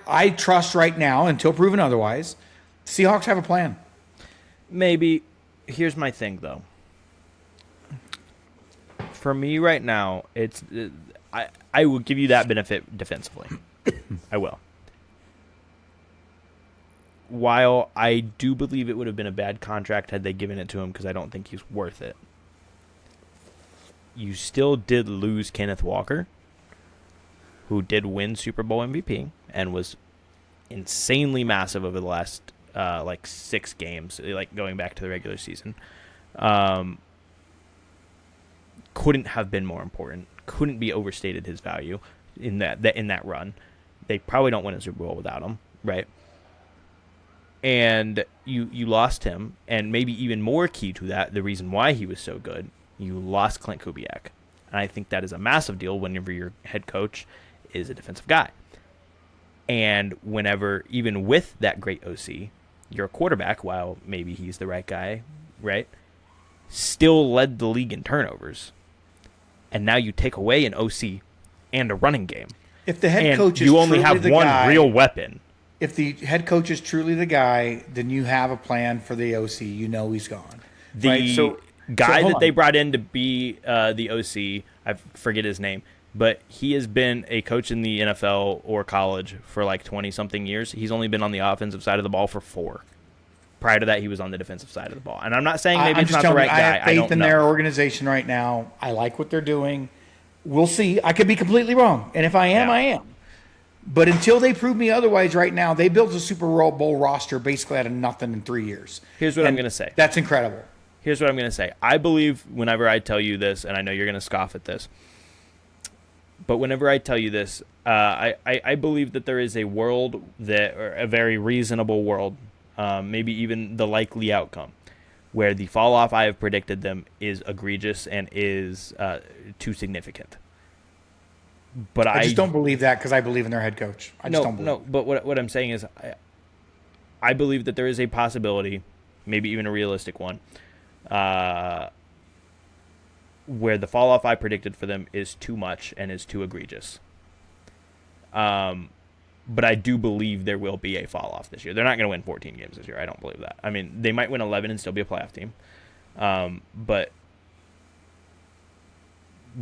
Speaker 2: I trust right now, until proven otherwise, Seahawks have a plan.
Speaker 1: Maybe. Here's my thing, though. For me right now, I will give you that benefit defensively. I will. While I do believe it would have been a bad contract had they given it to him because I don't think he's worth it, you still did lose Kenneth Walker, who did win Super Bowl MVP and was insanely massive over the last 6 games, like going back to the regular season. Couldn't have been more important. Couldn't be overstated his value in that run. They probably don't win a Super Bowl without him, right? And you lost him, and maybe even more key to that, the reason why he was so good, you lost Clint Kubiak. And I think that is a massive deal whenever your head coach is a defensive guy. And whenever, even with that great OC, your quarterback, while maybe he's the right guy, right, still led the league in turnovers. And now you take away an OC and a running game.
Speaker 2: If the head coach is
Speaker 1: you only have
Speaker 2: the
Speaker 1: one
Speaker 2: guy,
Speaker 1: real weapon.
Speaker 2: if the head coach is truly the guy, then you have a plan for the OC. You know he's gone.
Speaker 1: The
Speaker 2: Right?
Speaker 1: guy
Speaker 2: Hold
Speaker 1: that they
Speaker 2: on.
Speaker 1: brought in to be the OC, I forget his name, but he has been a coach in the NFL or college for like 20 something years. He's only been on the offensive side of the ball for 4. Prior to that, he was on the defensive side of the ball. And I'm not saying maybe
Speaker 2: I'm
Speaker 1: it's
Speaker 2: just
Speaker 1: not the
Speaker 2: telling
Speaker 1: right
Speaker 2: you, I
Speaker 1: guy.
Speaker 2: have
Speaker 1: I
Speaker 2: faith
Speaker 1: don't
Speaker 2: in
Speaker 1: know.
Speaker 2: their organization right now. I like what they're doing. We'll see. I could be completely wrong. And if I am,
Speaker 1: Yeah.
Speaker 2: I am. But until they prove me otherwise right now, they built a Super Bowl roster basically out of nothing in 3 years.
Speaker 1: Here's what I'm
Speaker 2: And
Speaker 1: going to say.
Speaker 2: That's incredible.
Speaker 1: Here's what I'm going to say. I believe whenever I tell you this, and I know you're going to scoff at this, but whenever I tell you this, I believe that there is a world that, or a very reasonable world, maybe even the likely outcome, where the fall off I have predicted them is egregious and is too significant. But
Speaker 2: I just don't believe that because I believe in their head coach. I just don't believe it.
Speaker 1: But what I'm saying is, I believe that there is a possibility, maybe even a realistic one, where the fall off I predicted for them is too much and is too egregious. But I do believe there will be a fall off this year. They're not going to win 14 games this year. I don't believe that. I mean, they might win 11 and still be a playoff team. But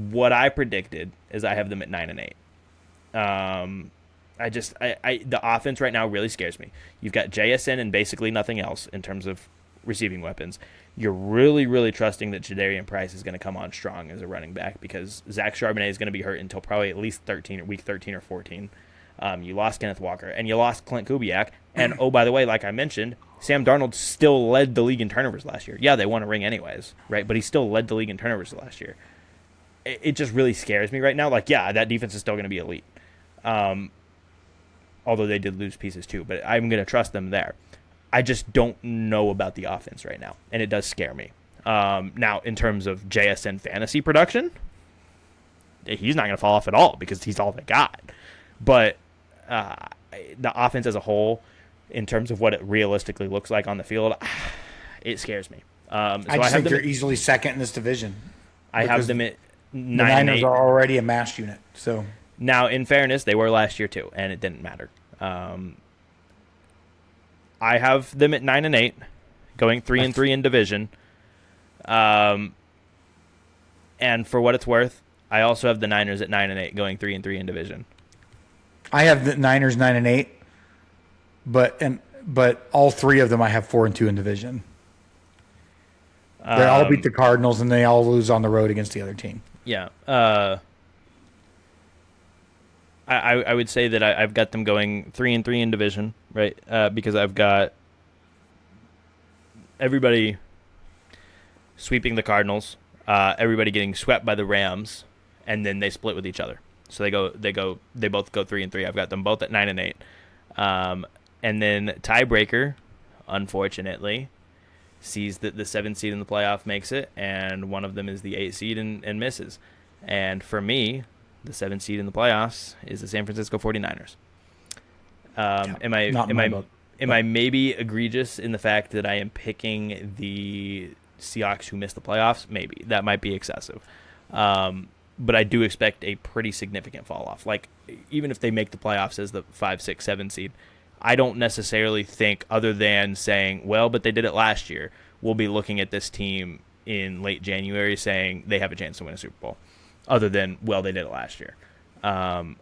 Speaker 1: what I predicted is I have them at 9-8. The offense right now really scares me. You've got JSN and basically nothing else in terms of receiving weapons. You're really, really trusting that Jadarian Price is going to come on strong as a running back because Zach Charbonnet is going to be hurt until probably at least week 13 or 14. You lost Kenneth Walker and you lost Clint Kubiak. And oh, by the way, like I mentioned, Sam Darnold still led the league in turnovers last year. Yeah, they won a ring anyways, right? But he still led the league in turnovers last year. It just really scares me right now. Like, yeah, that defense is still going to be elite. Although they did lose pieces too, but I'm going to trust them there. I just don't know about the offense right now, and it does scare me. Now, in terms of JSN fantasy production, he's not going to fall off at all because he's all they got. But the offense as a whole, in terms of what it realistically looks like on the field, it scares me.
Speaker 2: I just think they're easily second in this division.
Speaker 1: I have them at 9-8.
Speaker 2: The Niners are already a mass unit. So
Speaker 1: now, in fairness, they were last year too, and it didn't matter. I have them at 9-8, going 3-3 in division. And for what it's worth, I also have the Niners at 9-8, going 3-3 in division.
Speaker 2: I have the Niners 9-8, but all 3 of them I have 4-2 in division. They all beat the Cardinals and they all lose on the road against the other team.
Speaker 1: Yeah. I would say that I've got them going 3-3 in division, right? Because I've got everybody sweeping the Cardinals, everybody getting swept by the Rams, and then they split with each other. So they both go 3-3. I've got them both at 9-8. And then tiebreaker, unfortunately, sees that the 7th seed in the playoff makes it, and one of them is the 8th seed and misses. And for me, the 7th seed in the playoffs is the San Francisco 49ers. Am I maybe egregious in the fact that I am picking the Seahawks who missed the playoffs? Maybe. That might be excessive. But I do expect a pretty significant fall off. Like, even if they make the playoffs as the 5, 6, 7 seed, I don't necessarily think, other than saying, well, but they did it last year, we'll be looking at this team in late January saying they have a chance to win a Super Bowl. Other than, well, they did it last year. I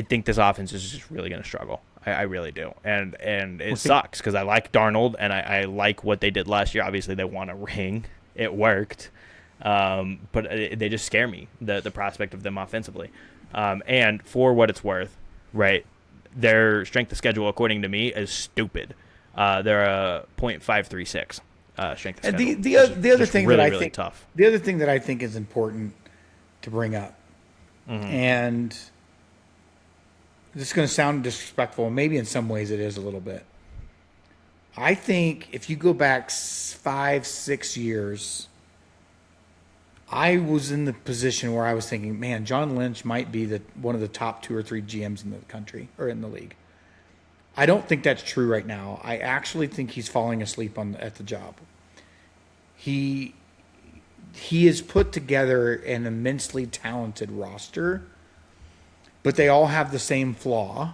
Speaker 1: think this offense is just really going to struggle. I really do. And it sucks because I like Darnold and I like what they did last year. Obviously, they won a ring. It worked. But they just scare me, the prospect of them offensively. And for what it's worth, right, their strength of schedule, according to me, is stupid. They're a .536 strength of schedule.
Speaker 2: The other thing
Speaker 1: really,
Speaker 2: that I
Speaker 1: really
Speaker 2: think
Speaker 1: tough.
Speaker 2: The other thing that I think is important to bring up, and this is going to sound disrespectful, and maybe in some ways it is a little bit. I think if you go back 5, 6 years, I was in the position where I was thinking, man, John Lynch might be one of the top 2 or 3 GMs in the country or in the league. I don't think that's true right now. I actually think he's falling asleep at the job. He has put together an immensely talented roster, but they all have the same flaw,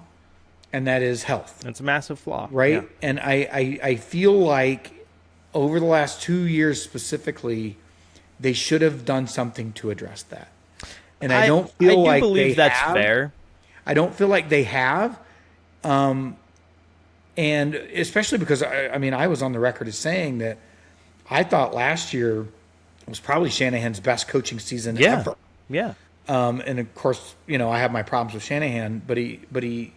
Speaker 2: and that is health.
Speaker 1: That's a massive flaw.
Speaker 2: Right?
Speaker 1: Yeah.
Speaker 2: And I feel like over the last 2 years specifically, they should have done something to address that. And I don't feel like
Speaker 1: believe
Speaker 2: they
Speaker 1: that's
Speaker 2: have.
Speaker 1: fair.
Speaker 2: I don't feel like they have. And especially because, I was on the record as saying that I thought last year was probably Shanahan's best coaching season ever.
Speaker 1: Yeah.
Speaker 2: And of course, I have my problems with Shanahan, but he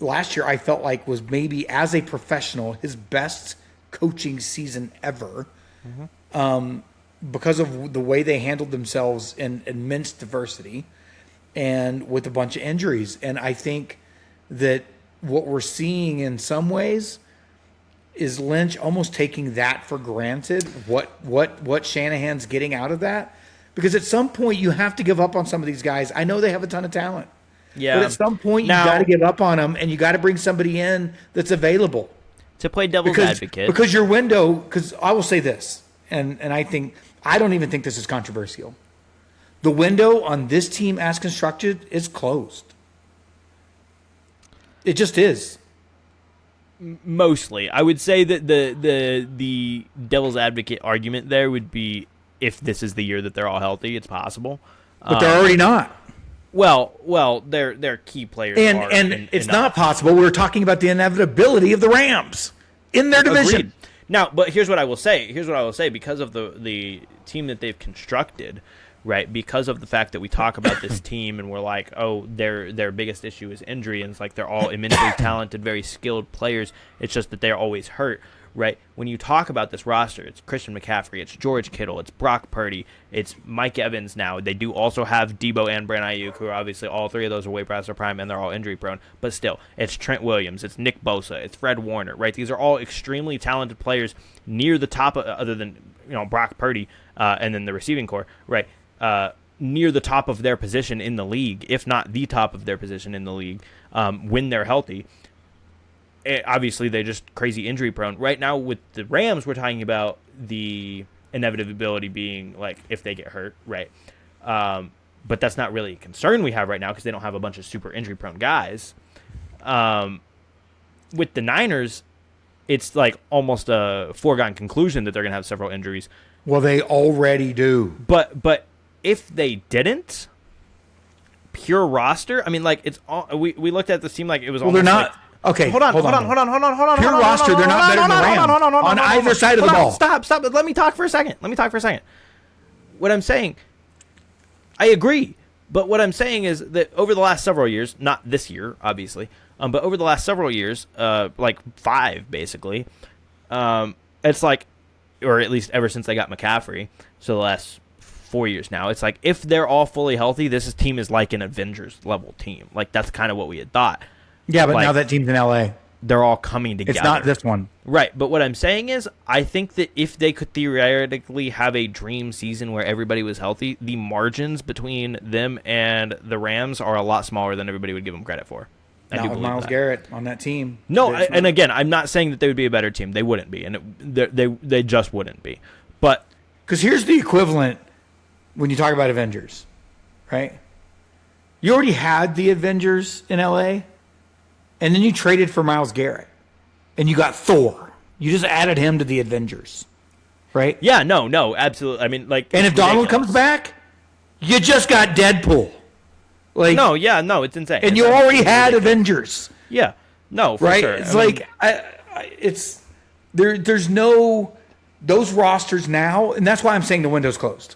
Speaker 2: last year I felt like was maybe as a professional his best coaching season ever, because of the way they handled themselves in immense diversity and with a bunch of injuries. And I think that what we're seeing in some ways is Lynch almost taking that for granted, what Shanahan's getting out of that. Because at some point you have to give up on some of these guys. I know they have a ton of talent.
Speaker 1: Yeah.
Speaker 2: But at some point you got to give up on them, and you got to bring somebody in that's available.
Speaker 1: To play devil's advocate.
Speaker 2: Because your window, because I will say this, and I don't even think this is controversial. The window on this team as constructed is closed. It just is.
Speaker 1: Mostly. I would say that the devil's advocate argument there would be if this is the year that they're all healthy, it's possible.
Speaker 2: But they're already not.
Speaker 1: Well, their key players are.
Speaker 2: And it's not possible. We were talking about the inevitability of the Rams in their division.
Speaker 1: Agreed. Now, but here's what I will say. Because of the team that they've constructed, right? Because of the fact that we talk about this team and we're like, oh, their biggest issue is injury, and it's like they're all immensely talented, very skilled players. It's just that they're always hurt, right? When you talk about this roster, it's Christian McCaffrey, it's George Kittle, it's Brock Purdy, it's Mike Evans now. They do also have Debo and Brandon Ayuk, who are obviously all three of those are way past their prime, and they're all injury prone. But still, it's Trent Williams, it's Nick Bosa, it's Fred Warner, right? These are all extremely talented players near the top, other than Brock Purdy and then the receiving core, right? Near the top of their position in the league, if not the top of their position in the league, when they're healthy. Obviously, they're just crazy injury prone. Right now, with the Rams, we're talking about the inevitability being like if they get hurt, right? But that's not really a concern we have right now because they don't have a bunch of super injury prone guys. With the Niners, it's like almost a foregone conclusion that they're going to have several injuries.
Speaker 2: Well, they already do.
Speaker 1: But if they didn't, pure roster, I mean, like it's all we looked at this team like it was.
Speaker 2: Well, they're not. Okay,
Speaker 1: hold on. Pure
Speaker 2: roster, they're not better than the Rams on either side of the ball.
Speaker 1: Stop. Let me talk for a second. What I'm saying, I agree. But what I'm saying is that over the last several years, not this year, obviously, but over the last several years, like 5 basically, it's like, or at least ever since they got McCaffrey, so the last 4 years now, it's like if they're all fully healthy, this team is like an Avengers level team. Like that's kind of what we had thought.
Speaker 2: Yeah, but now that team's in LA.
Speaker 1: They're all coming together.
Speaker 2: It's not this one.
Speaker 1: Right, but what I'm saying is I think that if they could theoretically have a dream season where everybody was healthy, the margins between them and the Rams are a lot smaller than everybody would give them credit for.
Speaker 2: Not with Myles Garrett on that team.
Speaker 1: No, and again, I'm not saying that they would be a better team. They wouldn't be, and they just wouldn't be. But
Speaker 2: because here's the equivalent when you talk about Avengers, right? You already had the Avengers in LA. And then you traded for Myles Garrett. And you got Thor. You just added him to the Avengers. Right?
Speaker 1: Yeah, no, absolutely. I mean, like...
Speaker 2: And if Donald comes back, you just got Deadpool.
Speaker 1: Like, no, it's insane.
Speaker 2: And you already had Avengers.
Speaker 1: Yeah. No, for
Speaker 2: right?
Speaker 1: sure.
Speaker 2: It's it's... There's no... Those rosters now, and that's why I'm saying the window's closed.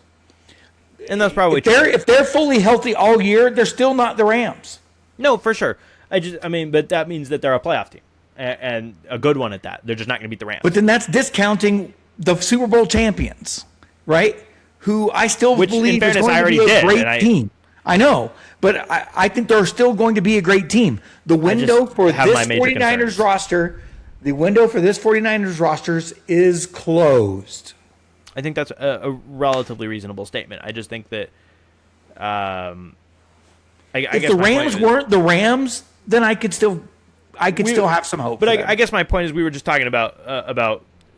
Speaker 1: And that's probably
Speaker 2: true. If they're fully healthy all year, they're still not the Rams.
Speaker 1: No, for sure. But that means that they're a playoff team, and a good one at that. They're just not going to beat the Rams.
Speaker 2: But then that's discounting the Super Bowl champions, right? Who I still believe is going to be a great team. I know, but I think they're still going to be a great team. The window for this 49ers roster, is closed.
Speaker 1: I think that's a relatively reasonable statement. I just think that
Speaker 2: if the Rams weren't the Rams, then I could still have some hope.
Speaker 1: But I guess my point is we were just talking about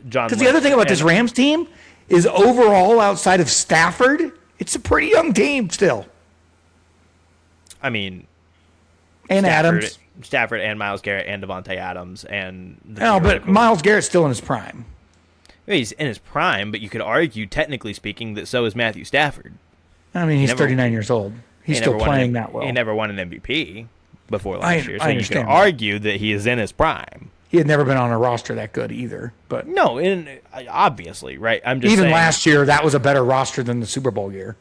Speaker 1: John.
Speaker 2: Because the other thing about this Rams team is overall, outside of Stafford, it's a pretty young team still.
Speaker 1: I mean,
Speaker 2: And Adams.
Speaker 1: Stafford and Myles Garrett and Devontae Adams and
Speaker 2: No, but Myles Garrett's still in his prime.
Speaker 1: He's in his prime, but you could argue, technically speaking, that so is Matthew Stafford.
Speaker 2: I mean, he's 39 years old. He's still playing that well.
Speaker 1: He never won an MVP before last year, so you could
Speaker 2: understand
Speaker 1: argue that he is in his prime.
Speaker 2: He had never been on a roster that good either. But
Speaker 1: no, obviously, right? I'm just
Speaker 2: even
Speaker 1: saying,
Speaker 2: last year, that was a better roster than the Super Bowl year.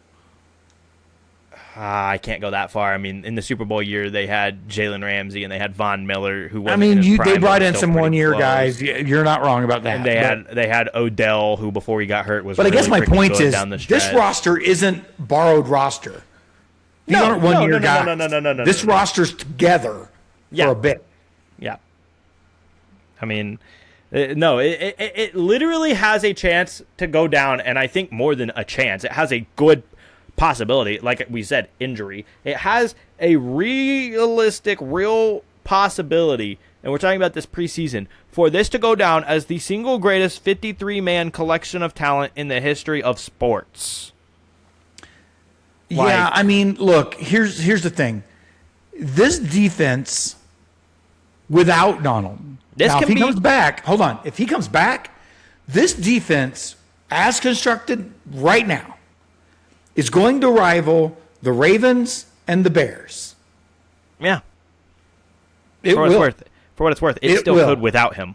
Speaker 1: I can't go that far. I mean, in the Super Bowl year, they had Jalen Ramsey and they had Von Miller, who wasn't in his prime,
Speaker 2: they brought in some 1-year
Speaker 1: close.
Speaker 2: Guys. You're not wrong about that.
Speaker 1: And they had Odell, who before he got hurt was.
Speaker 2: But
Speaker 1: really
Speaker 2: I guess my point is, this
Speaker 1: stretch.
Speaker 2: roster isn't borrowed roster. These aren't 1-year guys.
Speaker 1: No.
Speaker 2: This roster's together for a bit.
Speaker 1: Yeah. I mean, no, it literally has a chance to go down, and I think more than a chance. It has a good possibility. Like we said, injury. It has a realistic, real possibility, and we're talking about this preseason, for this to go down as the single greatest 53-man collection of talent in the history of sports.
Speaker 2: Yeah, I mean, look, here's the thing. This defense, without Donald, if he comes back, hold on. If he comes back, this defense, as constructed right now, is going to rival the Ravens and the Bears.
Speaker 1: Yeah.
Speaker 2: For
Speaker 1: what it's worth, it still could without him.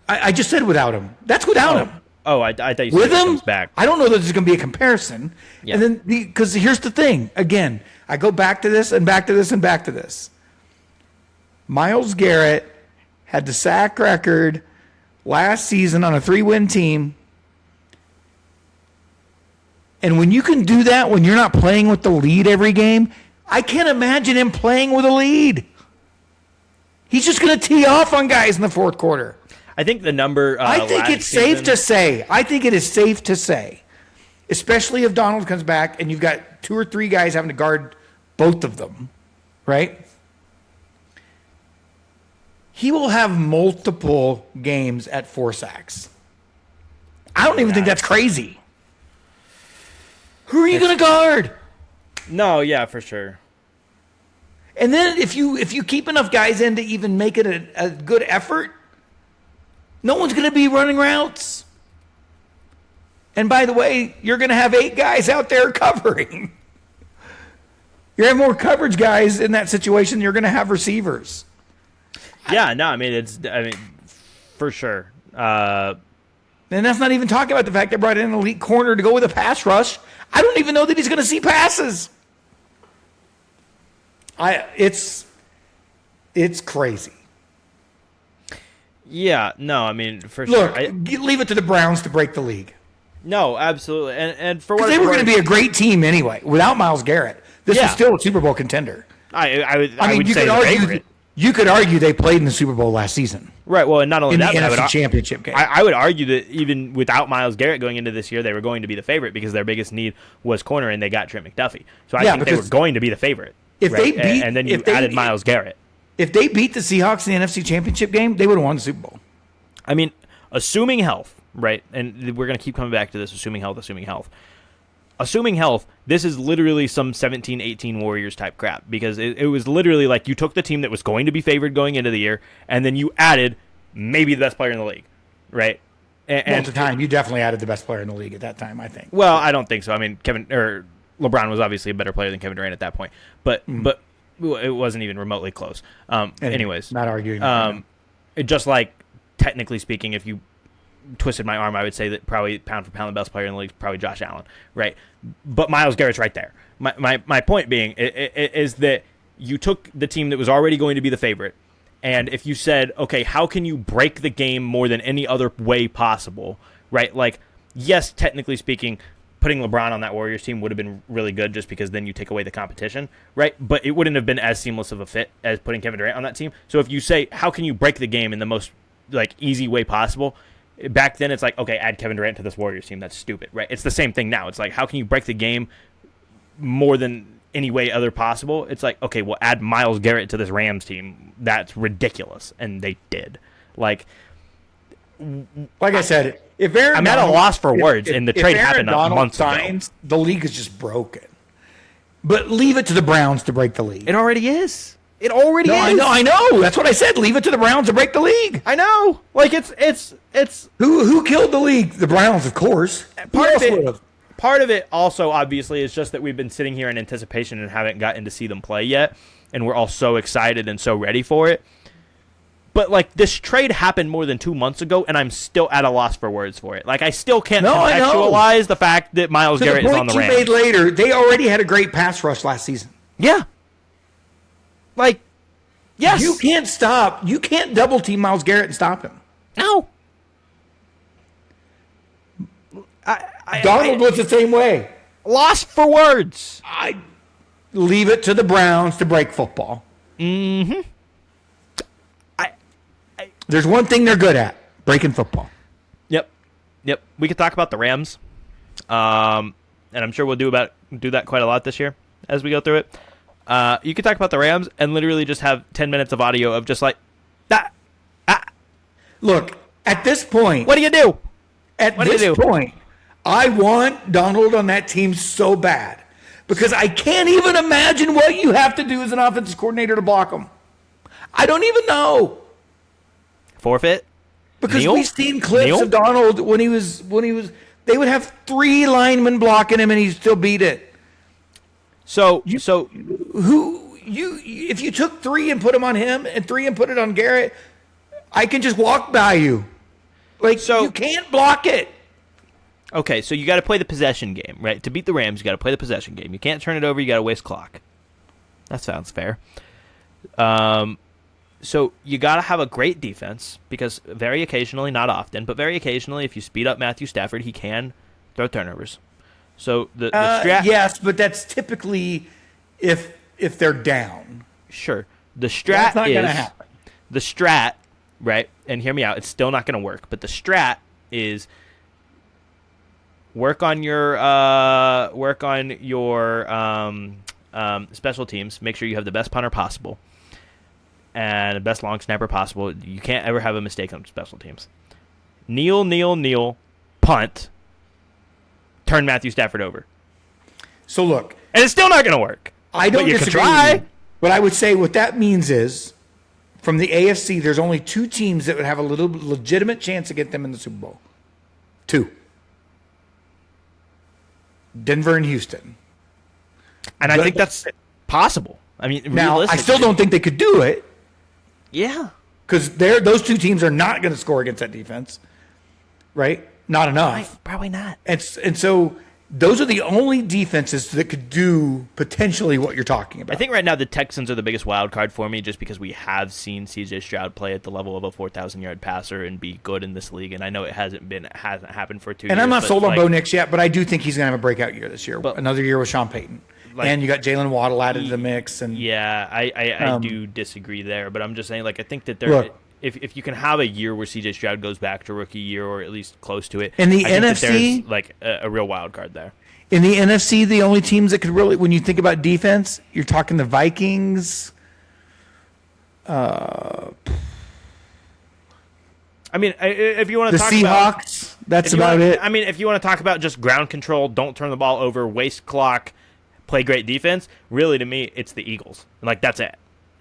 Speaker 2: I just said without him. That's without him.
Speaker 1: Oh, I thought you said
Speaker 2: with
Speaker 1: he
Speaker 2: him,
Speaker 1: comes back.
Speaker 2: I don't know that there's going to be a comparison.
Speaker 1: Yeah.
Speaker 2: And then, because here's the thing. Again, I go back to this and back to this and back to this. Myles Garrett had the sack record last season on a 3-win team. And when you can do that when you're not playing with the lead every game, I can't imagine him playing with a lead. He's just going to tee off on guys in the fourth quarter.
Speaker 1: I think the number.
Speaker 2: I think it's safe to say. I think it is safe to say, especially if Donald comes back and you've got 2 or 3 guys having to guard both of them, right? He will have multiple games at 4 sacks. I don't even think that's crazy. Who are you going to guard?
Speaker 1: No, yeah, for sure.
Speaker 2: And then if you keep enough guys in to even make it a good effort, no one's going to be running routes. And by the way, you're going to have 8 guys out there covering. You're going to have more coverage guys in that situation than you're going to have receivers.
Speaker 1: Yeah, no, I mean, for sure.
Speaker 2: And that's not even talking about the fact they brought in an elite corner to go with a pass rush. I don't even know that he's going to see passes. It's crazy.
Speaker 1: Yeah, no, I mean, for
Speaker 2: sure.
Speaker 1: sure.
Speaker 2: Leave it to the Browns to break the league.
Speaker 1: No, absolutely. And for what
Speaker 2: they were going to be a great team anyway without Myles Garrett. This was still a Super Bowl contender.
Speaker 1: I would say the favorite.
Speaker 2: You could argue they played in the Super Bowl last season.
Speaker 1: Right, well, and not only that,
Speaker 2: in the NFC Championship game.
Speaker 1: I would argue that even without Myles Garrett going into this year, they were going to be the favorite because their biggest need was corner, and they got Trent McDuffie. So I think they were going to be the favorite. And then you added Myles Garrett.
Speaker 2: If they beat the Seahawks in the NFC Championship game, they would have won the Super Bowl.
Speaker 1: I mean, assuming health, right? And we're going to keep coming back to this, assuming health. Assuming health, this is literally some 17-18 Warriors type crap because it was literally like you took the team that was going to be favored going into the year and then you added maybe the best player in the league, right?
Speaker 2: And at the time, you definitely added the best player in the league at that time, I think.
Speaker 1: Well, I don't think so. I mean, LeBron was obviously a better player than Kevin Durant at that point, but it wasn't even remotely close. Anyways,
Speaker 2: not arguing.
Speaker 1: Just like technically speaking, if you twisted my arm, I would say that probably pound for pound the best player in the league is probably Josh Allen, right? But Myles Garrett's right there. My point being is that you took the team that was already going to be the favorite, and if you said, okay, how can you break the game more than any other way possible, right? Like, yes, technically speaking, putting LeBron on that Warriors team would have been really good just because then you take away the competition, right? But it wouldn't have been as seamless of a fit as putting Kevin Durant on that team. So if you say, how can you break the game in the most easy way possible, back then it's like, okay, add Kevin Durant to this Warriors team. That's stupid, right? It's the same thing now. It's like, how can you break the game more than any way other possible? It's like, okay, well, add Myles Garrett to this Rams team. That's ridiculous. And they did. Like
Speaker 2: I said, if Aaron
Speaker 1: I'm
Speaker 2: Donald,
Speaker 1: at a loss for words, and the trade happened a month ago.
Speaker 2: The league is just broken. But leave it to the Browns to break the league.
Speaker 1: It already is. It already
Speaker 2: No,
Speaker 1: is.
Speaker 2: I know. That's what I said. Leave it to the Browns to break the league.
Speaker 1: I know. Like it's
Speaker 2: Who killed the league? The Browns, of course.
Speaker 1: Part of it also obviously is just that we've been sitting here in anticipation and haven't gotten to see them play yet, and we're all so excited and so ready for it. But like this trade happened more than 2 months ago, and I'm still at a loss for words for it. Like I still can't contextualize the fact that Myles Garrett is on the Rams.
Speaker 2: You made later, they already had a great pass rush last season.
Speaker 1: Yeah. Like, yes.
Speaker 2: You can't double team Myles Garrett and stop him.
Speaker 1: No.
Speaker 2: Donald was the same way.
Speaker 1: Lost for words.
Speaker 2: I leave it to the Browns to break football.
Speaker 1: Mm-hmm.
Speaker 2: There's one thing they're good at: breaking football.
Speaker 1: Yep. We could talk about the Rams, and I'm sure we'll do that quite a lot this year as we go through it. You could talk about the Rams and literally just have 10 minutes of audio of just like that.
Speaker 2: Look, at this point,
Speaker 1: what do you do?
Speaker 2: At this point, I want Donald on that team so bad because I can't even imagine what you have to do as an offensive coordinator to block him. I don't even know.
Speaker 1: Forfeit?
Speaker 2: Because we've seen clips of Donald when he was they would have 3 linemen blocking him and he still beat it. If you took 3 and put them on him and 3 and put it on Garrett, I can just walk by you. You can't block it.
Speaker 1: Okay, so you got to play the possession game, right? To beat the Rams, you got to play the possession game. You can't turn it over. You got to waste clock. That sounds fair. So you got to have a great defense because very occasionally, not often, but very occasionally, if you speed up Matthew Stafford, he can throw turnovers. So the strat.
Speaker 2: Yes, but that's typically if they're down.
Speaker 1: Sure. The strat
Speaker 2: that's not going to happen.
Speaker 1: The strat, right? And hear me out. It's still not going to work, but the strat is work on your special teams. Make sure you have the best punter possible and the best long snapper possible. You can't ever have a mistake on special teams. Kneel, punt, turn Matthew Stafford over.
Speaker 2: So look,
Speaker 1: and it's still not going to work.
Speaker 2: I don't
Speaker 1: disagree.
Speaker 2: You can try. But I would say what that means is, from the AFC, there's only 2 teams that would have a little legitimate chance to get them in the Super Bowl. 2. Denver and Houston.
Speaker 1: And I think that's possible. I mean,
Speaker 2: now, I still don't think they could do it.
Speaker 1: Yeah.
Speaker 2: Because those 2 teams are not going to score against that defense. Right? Not enough.
Speaker 1: Probably not.
Speaker 2: And so those are the only defenses that could do potentially what you're talking about.
Speaker 1: I think right now the Texans are the biggest wild card for me just because we have seen C.J. Stroud play at the level of a 4,000-yard passer and be good in this league. And I know it hasn't happened for 2 years.
Speaker 2: And I'm not sold on Bo Nix yet, but I do think he's going to have a breakout year this year.
Speaker 1: But,
Speaker 2: another year with Sean Payton. And you got Jalen Waddle added to the mix. And
Speaker 1: yeah, I do disagree there. But I'm just saying, I think that if you can have a year where C.J. Stroud goes back to rookie year or at least close to it,
Speaker 2: in the
Speaker 1: I
Speaker 2: NFC,
Speaker 1: think there's a real wild card there.
Speaker 2: In the NFC, the only teams that could really, when you think about defense, you're talking the Vikings.
Speaker 1: I mean, if you want to
Speaker 2: the
Speaker 1: talk
Speaker 2: Seahawks, that's about it.
Speaker 1: I mean, if you want to talk about just ground control, don't turn the ball over, waste clock, play great defense, really to me, it's the Eagles. That's it,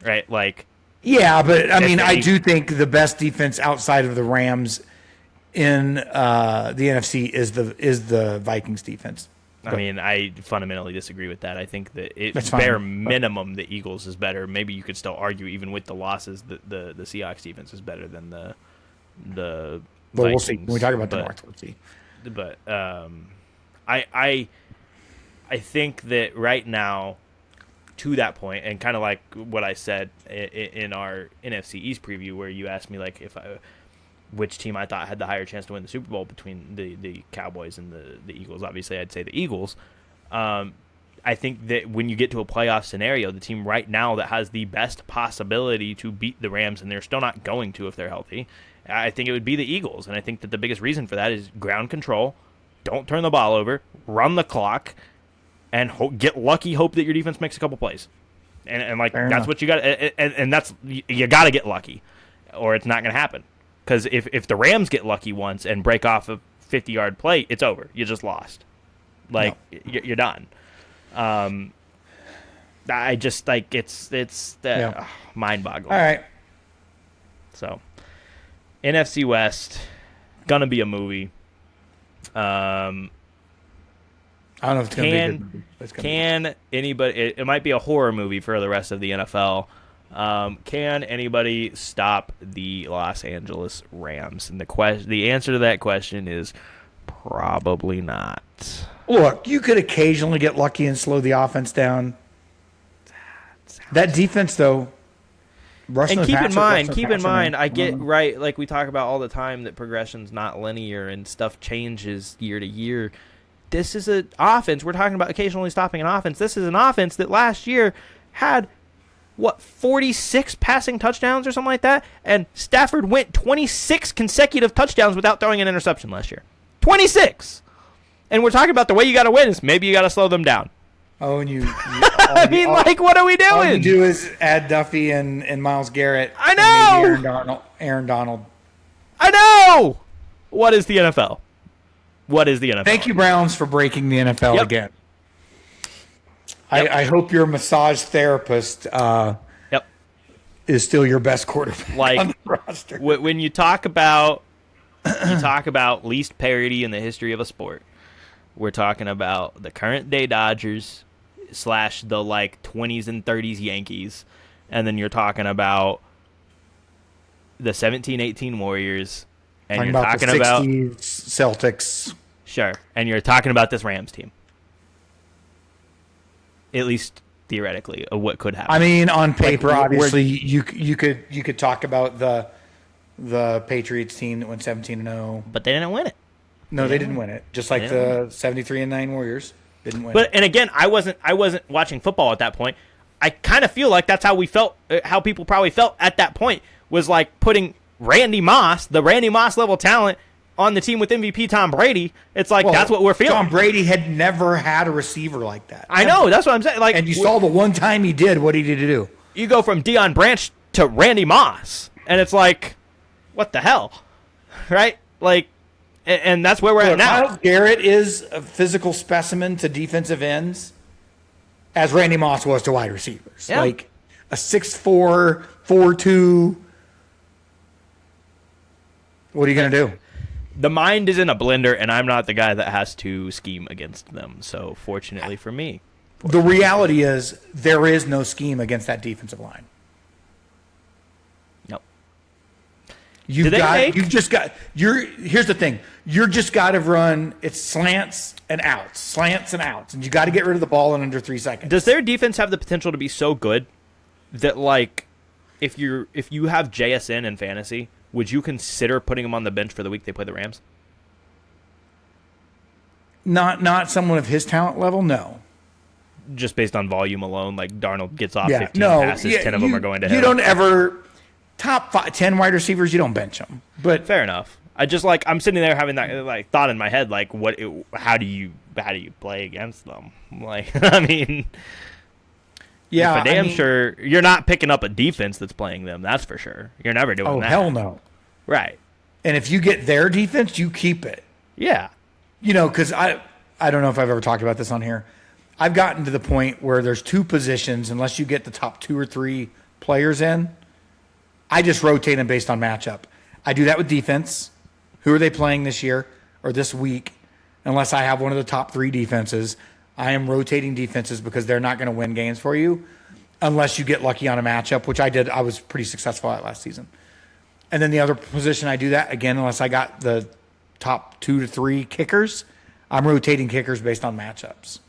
Speaker 1: right?
Speaker 2: Yeah, but I mean, I do think the best defense outside of the Rams in the NFC is the Vikings defense.
Speaker 1: I mean, I fundamentally disagree with that. I think that bare minimum, the Eagles is better. Maybe you could still argue, even with the losses, that the Seahawks defense is better than the Vikings.
Speaker 2: We'll see. When we talk about the North, we'll see.
Speaker 1: But I think that right now, to that point, and kind of like what I said in our NFC East preview, where you asked me which team I thought had the higher chance to win the Super Bowl between the Cowboys and the Eagles. Obviously, I'd say the Eagles. I think that when you get to a playoff scenario, the team right now that has the best possibility to beat the Rams, and they're still not going to if they're healthy, I think it would be the Eagles. And I think that the biggest reason for that is ground control. Don't turn the ball over. Run the clock. And get lucky, hope that your defense makes a couple plays. And that's what you got. And that's, you got to get lucky, or it's not going to happen. Because if the Rams get lucky once and break off a 50-yard play, it's over. You just lost. You're done. I just like it's mind-boggling.
Speaker 2: All right.
Speaker 1: So, NFC West gonna be a movie.
Speaker 2: I don't know if it's going to be a good movie. But it's
Speaker 1: Can anybody? It might be a horror movie for the rest of the NFL. Can anybody stop the Los Angeles Rams? And the answer to that question is probably not.
Speaker 2: Look, you could occasionally get lucky and slow the offense down. That defense, though.
Speaker 1: And keep in mind, I get right, like we talk about all the time, that progression's not linear and stuff changes year to year. This is an offense. We're talking about occasionally stopping an offense. This is an offense that last year had, 46 passing touchdowns or something like that? And Stafford went 26 consecutive touchdowns without throwing an interception last year. 26! And we're talking about the way you got to win is maybe you got to slow them down.
Speaker 2: Oh, and you
Speaker 1: what are we doing?
Speaker 2: All you do is add Duffy and Myles Garrett.
Speaker 1: I know.
Speaker 2: And maybe Aaron Donald.
Speaker 1: I know. What is the NFL?
Speaker 2: Thank you, Browns, for breaking the NFL again. Yep. I hope your massage therapist is still your best quarterback on the roster.
Speaker 1: When you talk about least parity in the history of a sport, we're talking about the current day Dodgers / the 20s and 30s Yankees, and then you're talking about the 17-18 Warriors, and you're talking about
Speaker 2: the 60s Celtics.
Speaker 1: Sure, and you're talking about this Rams team. At least theoretically, of what could happen.
Speaker 2: I mean, on paper, obviously, you could talk about the Patriots team that went 17-0,
Speaker 1: but they didn't win it.
Speaker 2: No, they didn't win it. Just like the 73-9 Warriors didn't win.
Speaker 1: And again, I wasn't watching football at that point. I kind of feel like that's how we felt. How people probably felt at that point was like putting Randy Moss, the Randy Moss level talent, on the team with MVP Tom Brady. It's like that's what we're feeling.
Speaker 2: Tom Brady had never had a receiver like that.
Speaker 1: I know. That's what I'm saying.
Speaker 2: And you saw the one time he did. What did he do?
Speaker 1: You go from Deion Branch to Randy Moss, and it's like, what the hell, right? And that's where we're at now.
Speaker 2: Myles Garrett is a physical specimen to defensive ends, as Randy Moss was to wide receivers.
Speaker 1: Yeah.
Speaker 2: Like a 6'4", 4'2". What are you going to do?
Speaker 1: The mind is in a blender, and I'm not the guy that has to scheme against them. So fortunately for me.
Speaker 2: The reality is there is no scheme against that defensive line. Here's the thing. You're just got to run. It's slants and outs, and you got to get rid of the ball in under 3 seconds.
Speaker 1: Does their defense have the potential to be so good that if you have JSN in fantasy, would you consider putting him on the bench for the week they play the Rams?
Speaker 2: Not someone of his talent level, no.
Speaker 1: Just based on volume alone, like Darnold gets off 15 passes, 10 of them are going to him.
Speaker 2: You don't ever top 10 wide receivers. You don't bench them. But
Speaker 1: fair enough. I just I'm sitting there having that thought in my head, how do you play against them? I mean, yeah, sure you're not picking up a defense that's playing them. That's for sure. You're never doing that.
Speaker 2: Oh hell no.
Speaker 1: Right.
Speaker 2: And if you get their defense, you keep it.
Speaker 1: Yeah.
Speaker 2: Because I don't know if I've ever talked about this on here. I've gotten to the point where there's two positions, unless you get the top 2 or 3 players in, I just rotate them based on matchup. I do that with defense. Who are they playing this year or this week? Unless I have one of the top 3 defenses, I am rotating defenses because they're not going to win games for you unless you get lucky on a matchup, which I did. I was pretty successful at last season. And then the other position I do that, again, unless I got the top 2 to 3 kickers, I'm rotating kickers based on matchups.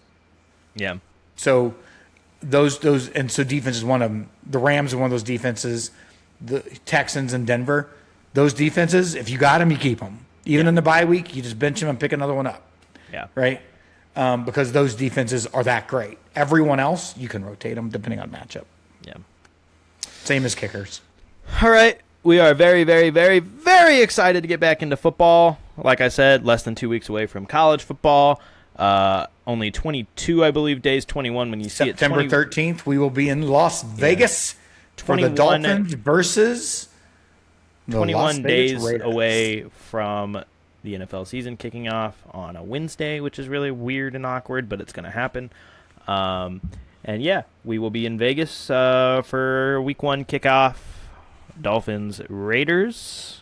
Speaker 1: Yeah.
Speaker 2: So and so defense is one of them. The Rams are one of those defenses. The Texans and Denver, those defenses, if you got them, you keep them. Even in the bye week, you just bench them and pick another one up.
Speaker 1: Yeah.
Speaker 2: Right? Because those defenses are that great. Everyone else, you can rotate them depending on matchup.
Speaker 1: Yeah.
Speaker 2: Same as kickers.
Speaker 1: All right. We are very, very, very, very excited to get back into football. Like I said, less than 2 weeks away from college football. Only 22, I believe, days, 21 when you see it.
Speaker 2: September 13th, we will be in Las Vegas for the Dolphins versus
Speaker 1: 21 days away from the NFL season kicking off on a Wednesday, which is really weird and awkward, but it's going to happen. And yeah, we will be in Vegas for Week 1 kickoff. Dolphins Raiders.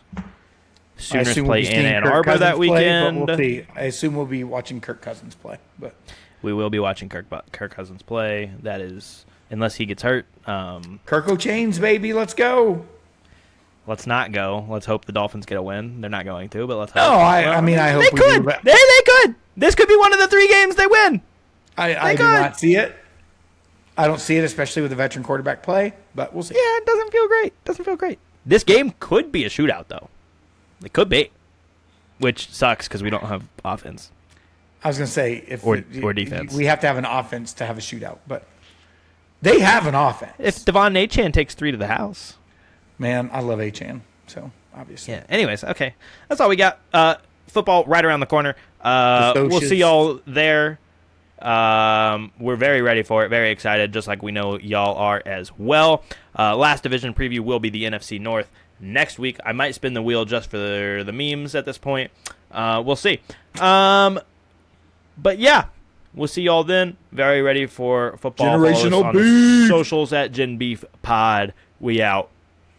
Speaker 1: Sooners play in Ann Arbor that weekend.
Speaker 2: We'll see. I assume we'll be watching Kirk Cousins play, but
Speaker 1: we will be watching Kirk Cousins play. That is, unless he gets hurt.
Speaker 2: Kirk O'Chains, baby, let's go.
Speaker 1: Let's not go. Let's hope the Dolphins get a win. They're not going to, but let's hope.
Speaker 2: No, I mean, I hope
Speaker 1: they could.
Speaker 2: Do,
Speaker 1: they could. This could be one of the 3 games they win.
Speaker 2: I do not see it. I don't see it, especially with the veteran quarterback play, but we'll see.
Speaker 1: Yeah, it doesn't feel great. This game could be a shootout, though. It could be, which sucks because we don't have offense.
Speaker 2: I was going to say,
Speaker 1: or defense.
Speaker 2: We have to have an offense to have a shootout, but they have an offense.
Speaker 1: If Devon Achane takes 3 to the house.
Speaker 2: Man, I love Achane, so obviously.
Speaker 1: Yeah. Anyways, okay. That's all we got. Football right around the corner. We'll see y'all there. We're very ready for it, very excited, just like we know y'all are as well. Last division preview will be the NFC North next week. I might spin the wheel just for the memes at this point. We'll see. But yeah, we'll see y'all then. Very ready for football.
Speaker 2: Generational
Speaker 1: Beef. Socials at Gen Beef Pod. We out.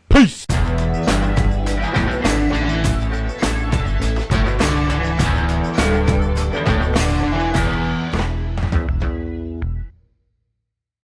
Speaker 1: Peace.